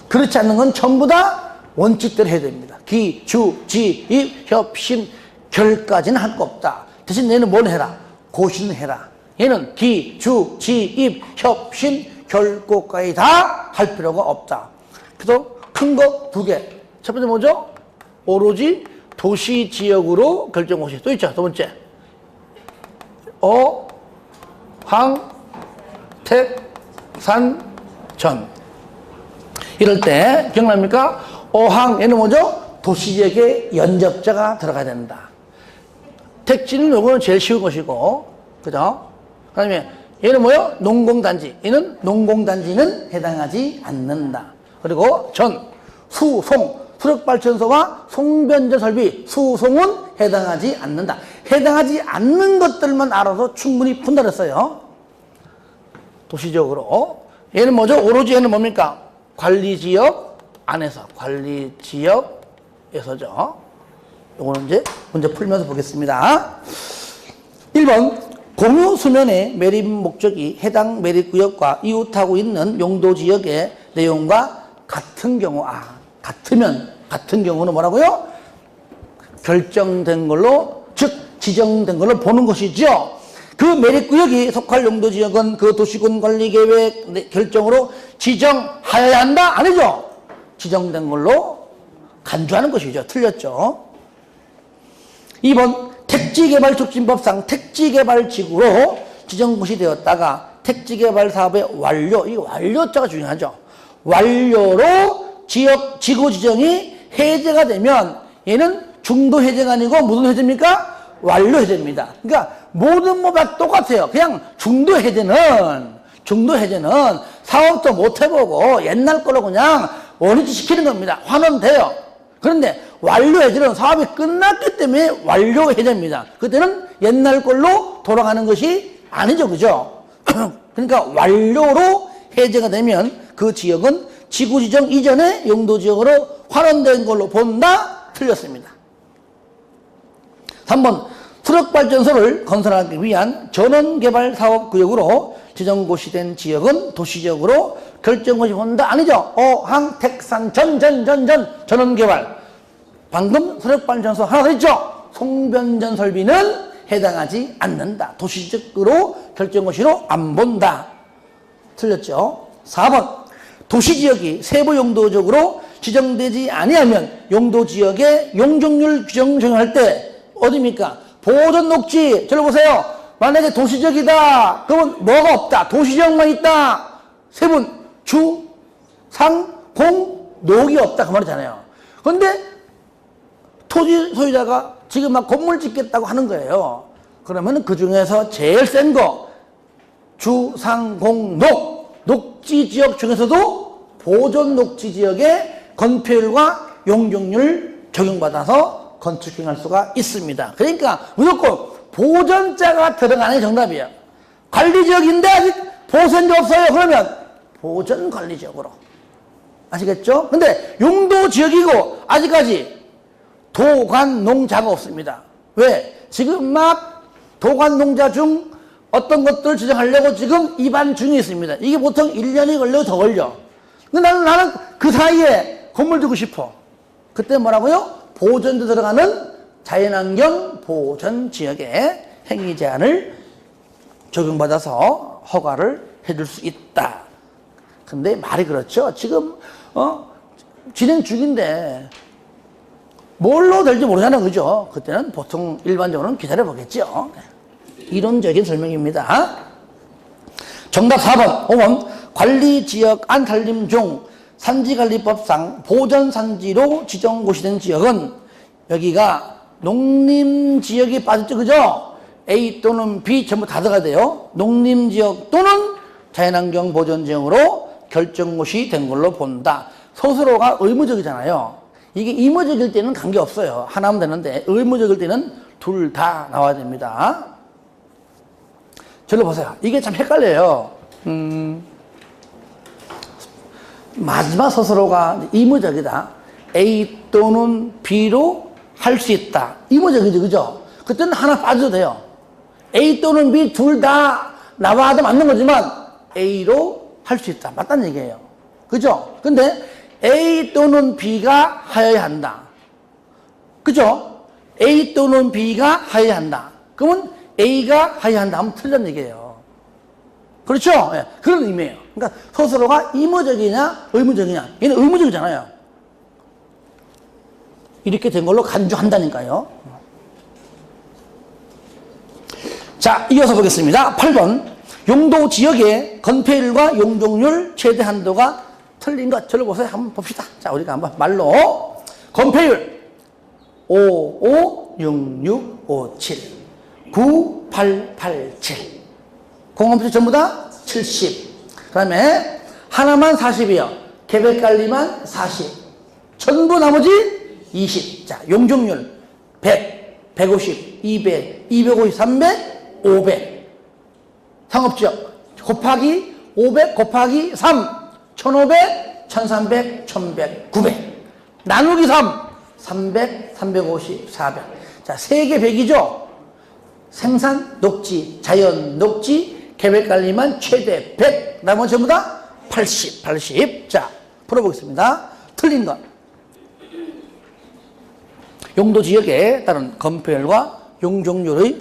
그렇지 않는 건 전부 다 원칙대로 해야 됩니다. 기, 주, 지, 입, 협심, 결까지는 할 거 없다. 대신 얘는 뭘 해라? 고시는 해라. 얘는 기, 주, 지, 입, 협심, 결고까지 다 할 필요가 없다. 그래서 큰 거 두 개. 첫 번째 뭐죠? 오로지 도시 지역으로 결정고시. 또 있죠. 두 번째. 황, 택, 산, 전. 이럴 때 기억납니까? 어항, 얘는 뭐죠? 도시지역에 연접자가 들어가야 된다. 택지는 요거는 제일 쉬운 것이고, 그죠? 그 다음에 얘는 뭐요? 농공단지. 얘는 농공단지는 해당하지 않는다. 그리고 전, 수, 송, 수력발전소와 송변전 설비, 수송은 해당하지 않는다. 해당하지 않는 것들만 알아서 충분히 푼다 그랬어요. 도시적으로. 얘는 뭐죠? 오로지 얘는 뭡니까? 관리지역 안에서, 관리지역에서죠. 요거는 이제 문제 풀면서 보겠습니다. 1번. 공유 수면의 매립 목적이 해당 매립구역과 이웃하고 있는 용도지역의 내용과 같은 경우, 같은 경우는 뭐라고요? 결정된 걸로, 즉, 지정된 걸로 보는 것이죠. 그 매립구역이 속할 용도지역은 그 도시군 관리계획 결정으로 지정하여야 한다? 아니죠? 지정된 걸로 간주하는 것이죠. 틀렸죠. 2번, 택지개발촉진법상 택지개발지구로 지정곳이 되었다가 택지개발 사업의 완료, 이 완료자가 중요하죠. 완료로 지구 지정이 해제가 되면 얘는 중도 해제가 아니고 무슨 해제입니까? 완료 해제입니다. 그러니까 모든 다 똑같아요. 그냥 중도 해제는 사업도 못 해보고 옛날 걸로 그냥 원위치 시키는 겁니다. 환원돼요. 그런데 완료 해제는 사업이 끝났기 때문에 완료 해제입니다. 그때는 옛날 걸로 돌아가는 것이 아니죠. 그죠? 그러니까 완료로 해제가 되면 그 지역은 지구 지정 이전의 용도 지역으로 환원된 걸로 본다? 틀렸습니다. 3번 트럭 발전소를 건설하기 위한 전원개발 사업구역으로 지정고시된 지역은 도시지역으로 결정고시 본다? 아니죠. 어항, 택산, 전원개발. 방금 트럭 발전소 하나 더 있죠. 송변전 설비는 해당하지 않는다. 도시지역으로 결정고시로 안 본다. 틀렸죠. 4번 도시지역이 세부용도적으로 지정되지 아니하면 용도지역의 용적률 규정 적용할 때 어디입니까? 보존 녹지. 저를 보세요. 만약에 도시지역이다. 그러면 뭐가 없다. 도시지역만 있다. 세분 주, 상, 공, 녹이 없다. 그 말이잖아요. 그런데 토지 소유자가 지금 막 건물 짓겠다고 하는 거예요. 그러면 그 중에서 제일 센 거 주, 상, 공, 녹. 녹지지역 중에서도 보존 녹지지역의 건폐율과 용적률 적용받아서 건축행할 수가 있습니다. 그러니까 무조건 보존자가 들어가는 게 정답이에요. 관리지역인데 아직 보존자 없어요. 그러면 보존관리지역으로. 아시겠죠? 근데 용도지역이고 아직까지 도관농자가 없습니다. 왜? 지금 막 도관농자 중 어떤 것들을 지정하려고 지금 입안 중에 있습니다. 이게 보통 1년이 걸려 더 걸려. 근데 나는 그 사이에 건물 두고 싶어. 그때 뭐라고요? 보존도 들어가는 자연환경 보존지역에 행위 제한을 적용받아서 허가를 해줄 수 있다. 근데 말이 그렇죠. 지금 진행 중인데 뭘로 될지 모르잖아요. 그죠? 그때는 보통 일반적으로는 기다려보겠죠. 이론적인 설명입니다. 정답 4번, 5번 관리지역 안산림 중 산지관리법상 보전산지로 지정고시된 지역은 여기가 농림지역이 빠졌죠. 그죠? A 또는 B 전부 다 들어가야 돼요. 농림지역 또는 자연환경 보존지역으로 결정고시 된 걸로 본다. 스스로가 의무적이잖아요. 이게 의무적일 때는 관계없어요. 하나면 되는데 의무적일 때는 둘 다 나와야 됩니다. 저를 보세요. 이게 참 헷갈려요. 마지막 스스로가 의무적이다. A 또는 B로 할 수 있다. 의무적이죠. 그죠? 그때는 하나 빠져도 돼요. A 또는 B 둘 다 나와도 맞는 거지만 A로 할 수 있다. 맞다는 얘기예요. 그죠? 근데 A 또는 B가 하여야 한다. 그죠? A 또는 B가 하여야 한다. 그러면 A가 하여야 한다 하면 틀린 얘기예요. 그렇죠? 예, 그런 의미예요. 그러니까 스스로가 의무적이냐 의무적이냐. 얘는 의무적이잖아요. 이렇게 된 걸로 간주한다니까요. 자, 이어서 보겠습니다. 8번 용도 지역의 건폐율과 용적률 최대 한도가 틀린 것. 저를 보세요. 한번 봅시다. 자, 우리가 한번 말로 건폐율 556657 9887 공업지 전부 다 70. 그 다음에 하나만 40이요. 계획관리만 40. 전부 나머지 20. 자, 용적률 100, 150, 200, 250, 300, 500. 상업지역 곱하기 500 곱하기 3. 1500, 1300, 1100, 900. 나누기 3. 300, 350, 400. 자, 3개 100이죠? 생산, 녹지, 자연, 녹지, 계획관리만 최대 100. 나머지 전부 다 80, 80. 자, 풀어보겠습니다. 틀린 것. 용도지역에 따른 건폐율과 용적률의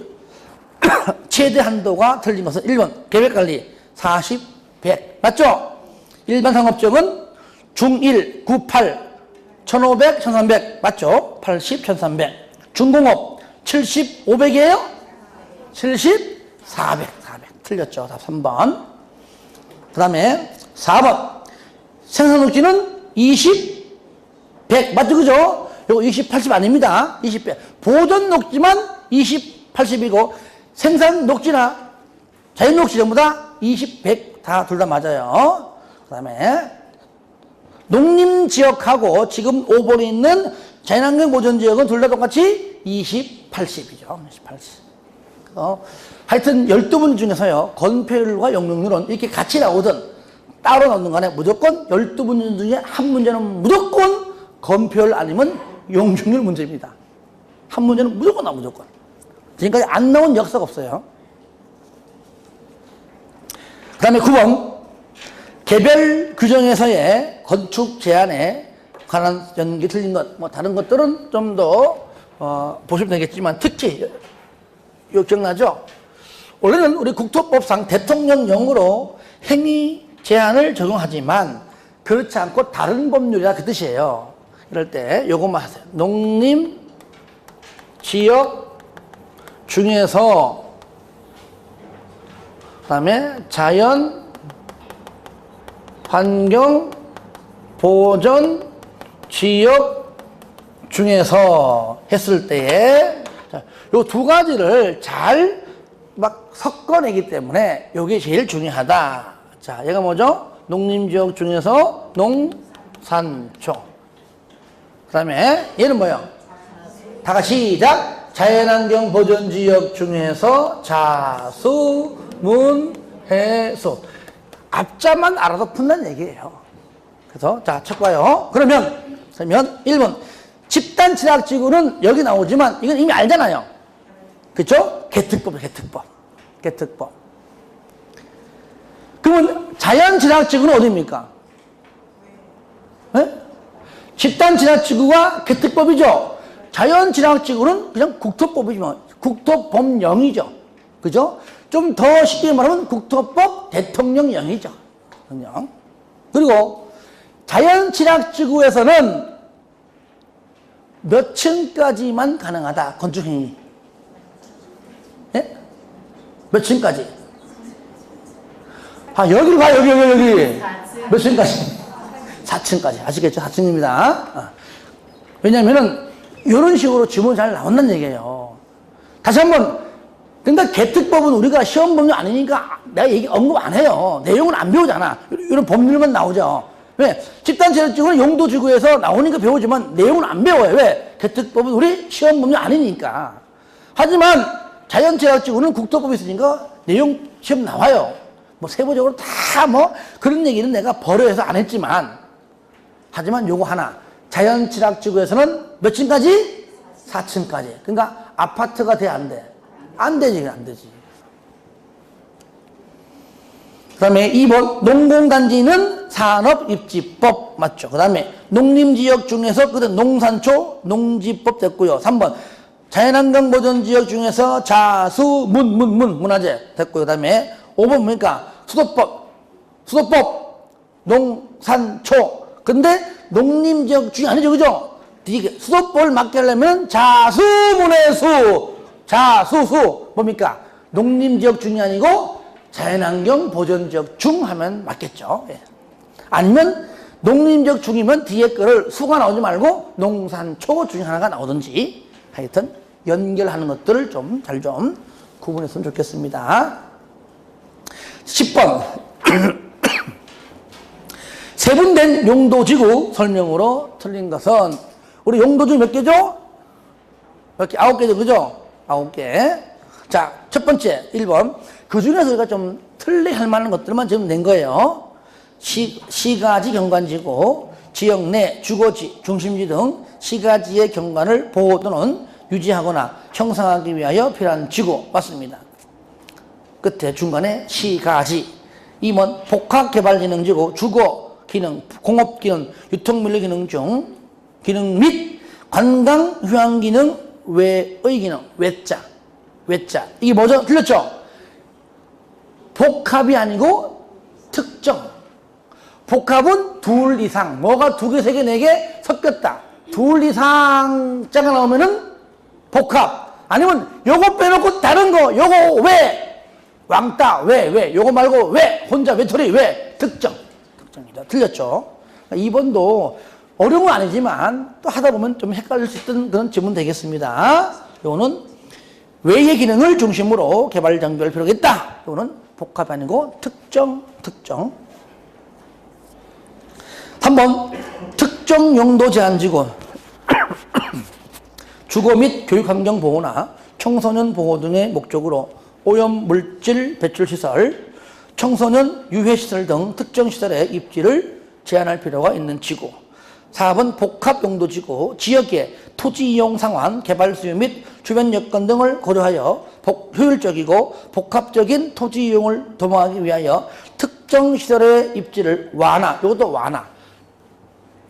최대 한도가 틀린 것은 1번 계획관리 40, 100. 맞죠? 일반 상업지역은 중1, 98, 1500, 1300. 맞죠? 80, 1300. 중공업 70, 500이에요? 70, 400, 400. 틀렸죠. 답 3번. 그 다음에 4번. 생산 녹지는 20, 100. 맞죠? 그죠? 요거 20, 80 아닙니다. 20, 100. 보존 녹지만 20, 80이고, 생산 녹지나 자연 녹지 전부 다 20, 100 다 둘 다 맞아요. 그 다음에 농림지역하고 지금 5번에 있는 자연환경 보존지역은 둘 다 똑같이 20, 80이죠. 20, 80. 하여튼 12문 중에서요, 건폐율과 용적률은 이렇게 같이 나오든 따로 나오는 간에 무조건 12문제 중에 한 문제는 무조건 건폐율 아니면 용적률 문제입니다. 한 문제는 무조건 나와, 무조건. 지금까지 안 나온 역사가 없어요. 그 다음에 9번. 개별 규정에서의 건축 제한에 관한 연기 틀린 것, 뭐 다른 것들은 좀 더 보시면 되겠지만 특히 이거 기억나죠? 원래는 우리 국토법상 대통령령으로 행위 제한을 적용하지만 그렇지 않고 다른 법률이라 그 뜻이에요. 이럴 때 요것만 하세요. 농림 지역 중에서 그다음에 자연 환경 보전 지역 중에서 했을 때에 요 두 가지를 잘 막 섞어내기 때문에 요게 제일 중요하다. 자, 얘가 뭐죠? 농림지역 중에서 농산초. 그 다음에 얘는 뭐예요? 다 같이 시작. 자연환경 보존지역 중에서 자수, 문, 해수. 앞자만 알아도 푼다는 얘기예요. 그래서 자, 첫 봐요. 그러면 1번. 집단지락지구는 여기 나오지만 이건 이미 알잖아요. 그렇죠? 개특법. 그러면 자연지락지구는 어디입니까? 네? 집단지락지구가 개특법이죠. 자연지락지구는 그냥 국토법이지만 국토법령이죠. 그죠? 좀 더 쉽게 말하면 국토법 대통령령이죠. 그리고 자연지락지구에서는 몇 층까지만 가능하다. 건축행위. 예? 몇 층까지? 아, 여기로 가, 여기. 몇 층까지? 4층까지. 아시겠죠? 4층입니다. 왜냐면은, 이런 식으로 지문이 잘 나온다는 얘기예요. 다시 한 번, 그러니까 개특법은 우리가 시험 법률 아니니까 내가 언급 안 해요. 내용은 안 배우잖아. 이런 법률만 나오죠. 왜? 집단지역지구는 용도지구에서 나오니까 배우지만 내용은 안 배워요. 왜? 개특법은 우리 시험 법률 아니니까. 하지만 자연지역지구는 국토법이 있으니까 내용 시험 나와요. 뭐 세부적으로 다 뭐 그런 얘기는 내가 버려서 안 했지만, 하지만 요거 하나. 자연지역지구에서는 몇 층까지? 4층까지. 그러니까 아파트가 돼, 안 돼? 안 되지. 그 다음에 2번, 농공단지는 산업입지법, 맞죠? 그 다음에 농림지역 중에서, 농산초, 농지법 됐고요. 3번, 자연환경보전지역 중에서 자수, 문화재 됐고요. 그 다음에 5번 뭡니까? 수도법, 농산초. 근데 농림지역 중에 아니죠, 그죠? 수도법을 맡게 하려면 자수문해수, 자수수, 뭡니까? 농림지역 중이 아니고 자연환경 보존지역 중 하면 맞겠죠. 예. 아니면 농림지역 중이면 뒤에 거를 수가 나오지 말고 농산초 중에 하나가 나오든지, 하여튼 연결하는 것들을 좀 잘 좀 구분했으면 좋겠습니다. 10번. 세분된 용도지구 설명으로 틀린 것은, 우리 용도지구 몇 개죠? 몇 개? 9개죠, 그죠? 9개. 자, 첫 번째, 1번. 그 중에서 우리가 좀 틀리 할 만한 것들만 지금 낸 거예요. 시가지 경관지구, 지역 내 주거지, 중심지 등 시가지의 경관을 보호 또는 유지하거나 형성하기 위하여 필요한 지구. 맞습니다. 끝에 중간에 시가지. 2번 복합개발기능지구, 주거 기능, 공업 기능, 유통물류 기능 중 기능 및 관광 휴양 기능 외의 기능. 외자. 이게 뭐죠? 틀렸죠? 복합이 아니고 특정. 복합은 둘 이상. 뭐가 두 개, 세 개, 네 개 섞였다. 둘 이상 자가 나오면은 복합. 아니면 요거 빼놓고 다른 거, 요거 왜? 왕따, 왜? 요거 말고 왜? 혼자 외톨이, 왜? 특정입니다. 틀렸죠? 2번도 어려운 건 아니지만 또 하다 보면 좀 헷갈릴 수 있던 그런 질문 되겠습니다. 요거는 왜의 기능을 중심으로 개발 장비를 필요가 있다. 요거는 복합이 아니고 특정. 3번 특정 용도 제한지구 주거 및 교육환경 보호나 청소년 보호 등의 목적으로 오염물질 배출시설, 청소년 유해시설 등 특정 시설의 입지를 제한할 필요가 있는 지구. 4번 복합용도지구, 지역의 토지 이용 상황, 개발 수요 및 주변 여건 등을 고려하여 효율적이고 복합적인 토지 이용을 도모하기 위하여 특정 시설의 입지를 완화, 이것도 완화,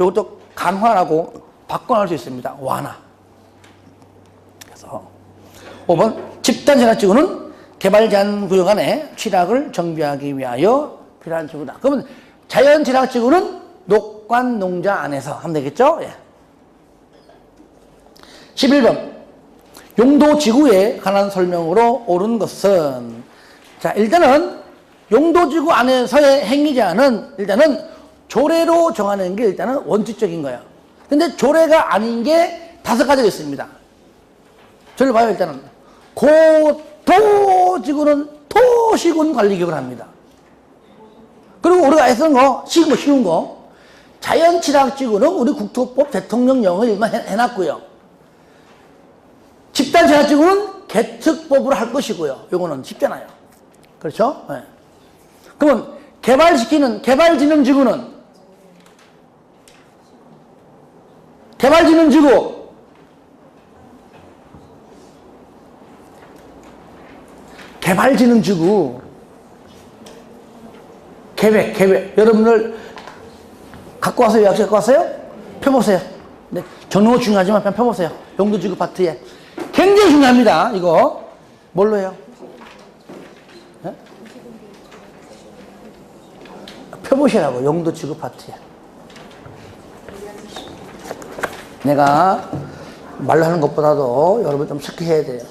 이것도 간화라고 바꿔할 수 있습니다. 완화. 그래서 5번 집단진압지구는 개발 제한 구역 안에 취락을 정비하기 위하여 필요한 지구다. 그러면 자연취락지구는 녹관농자 안에서 하면 되겠죠? 예. 11번 용도지구에 관한 설명으로 옳은 것은, 자, 일단은 용도지구 안에서의 행위제한은 일단은 조례로 정하는 게 일단은 원칙적인 거예요. 근데 조례가 아닌 게 5가지가 있습니다. 저를 봐요. 일단은 고도지구는 토시군 관리기구를 합니다. 그리고 우리가 애쓰는 거 쉬운 거 자연취락지구는 우리 국토법 대통령령을 일반 해놨고요. 집단취락지구는 개특법으로 할 것이고요. 요거는 쉽잖아요. 그렇죠? 네. 그러면 개발시키는 개발진흥지구는 개발진흥지구 계획 여러분들 갖고 와서 요약서 갖고 왔어요? 펴보세요. 네, 전후 중요하지만 그냥 펴보세요. 용도지구 파트에 굉장히 중요합니다. 이거 뭘로 해요? 네? 펴보시라고. 용도지구 파트에 내가 말로 하는 것보다도 여러분 좀 체크해야 돼요.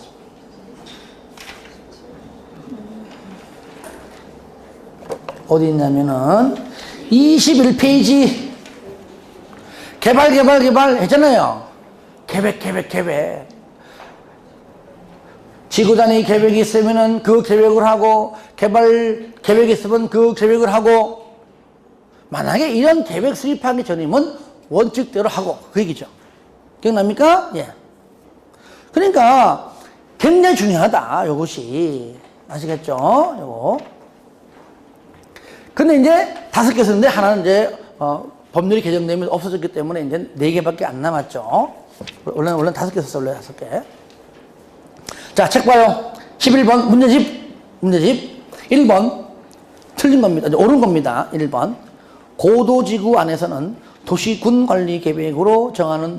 어디 있냐면은 21페이지 개발 했잖아요. 계획 지구 단위 계획이 있으면은 그 계획을 하고, 개발 계획이 있으면 그 계획을 하고, 만약에 이런 계획 수립하기 전이면 원칙대로 하고, 그 얘기죠. 기억납니까? 예. 그러니까 굉장히 중요하다, 이것이. 아시겠죠? 요거. 근데 이제 5개 썼는데 하나는 이제 법률이 개정되면 없어졌기 때문에 이제 4개밖에 안 남았죠. 원래는 5개 썼어, 원래 5개. 자, 책 봐요. 11번 문제집 1번 틀린 겁니다. 옳은 겁니다. 1번 고도지구 안에서는 도시군 관리 계획으로 정하는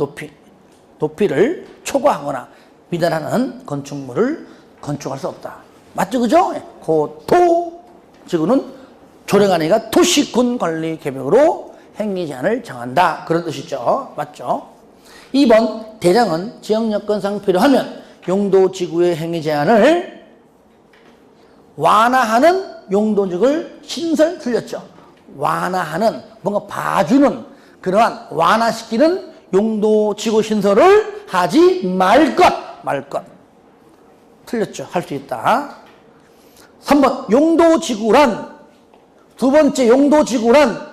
높이를 초과하거나 미달하는 건축물을 건축할 수 없다. 맞죠? 그죠? 고도지구는 조례가 아니라 도시군 관리 계획으로 행위 제한을 정한다. 그런 뜻이죠. 맞죠? 2번 대장은 지역 여건상 필요하면 용도지구의 행위 제한을 완화하는 용도지구를 신설. 틀렸죠. 완화하는, 뭔가 봐주는, 그러한 완화시키는 용도지구 신설을 하지 말 것. 틀렸죠. 할 수 있다. 3번 용도지구란, 두 번째 용도지구란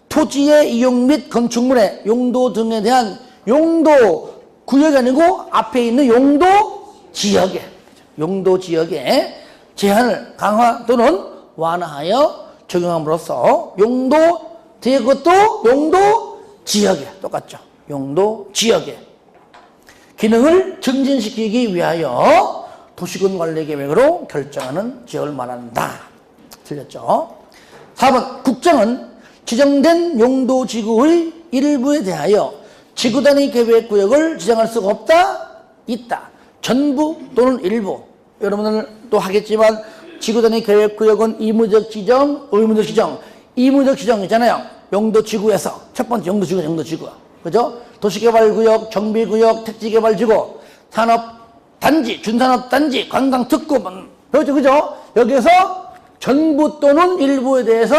토지의 이용 및 건축물의 용도 등에 대한 용도 구역이 아니고 앞에 있는 용도 지역에 제한을 강화 또는 완화하여 적용함으로써 용도 뒤에 것도 용도 지역에 똑같죠. 용도 지역에 기능을 증진시키기 위하여 도시군 관리 계획으로 결정하는 지역을 말한다. 틀렸죠. 4번 국정은 지정된 용도지구의 일부에 대하여 지구 단위 계획 구역을 지정할 수가 없다? 있다. 전부 또는 일부. 여러분들 또 하겠지만 지구 단위 계획 구역은 의무적 지정, 의무적 지정. 의무적 지정 있잖아요. 용도지구에서 첫 번째 용도지구. 그죠? 도시개발구역, 정비구역, 택지개발지구, 산업단지, 준산업단지, 관광특구, 그죠? 여기서 전부 또는 일부에 대해서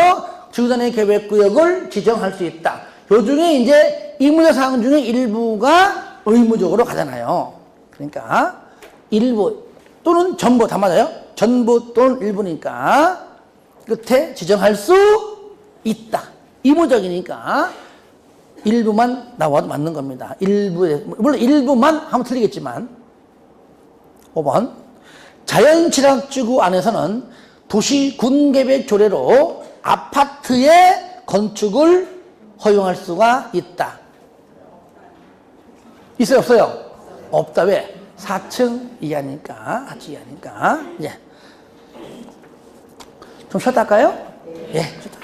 주단의 계획구역을 지정할 수 있다. 요 중에 이제 이 문제 사항 중에 일부가 의무적으로 가잖아요. 그러니까 일부 또는 전부 다 맞아요. 전부 또는 일부니까 끝에 지정할 수 있다. 의무적이니까 일부만 나와도 맞는 겁니다. 일부에, 물론 일부만 하면 틀리겠지만. 5번. 자연취락지구 안에서는 도시 군계획 조례로 아파트의 건축을 허용할 수가 있다. 있어요, 없어요? 없다. 왜? 4층 이하니까, 4층 이하니까. 예. 좀 쉬었다 할까요? 예, 쉬었다.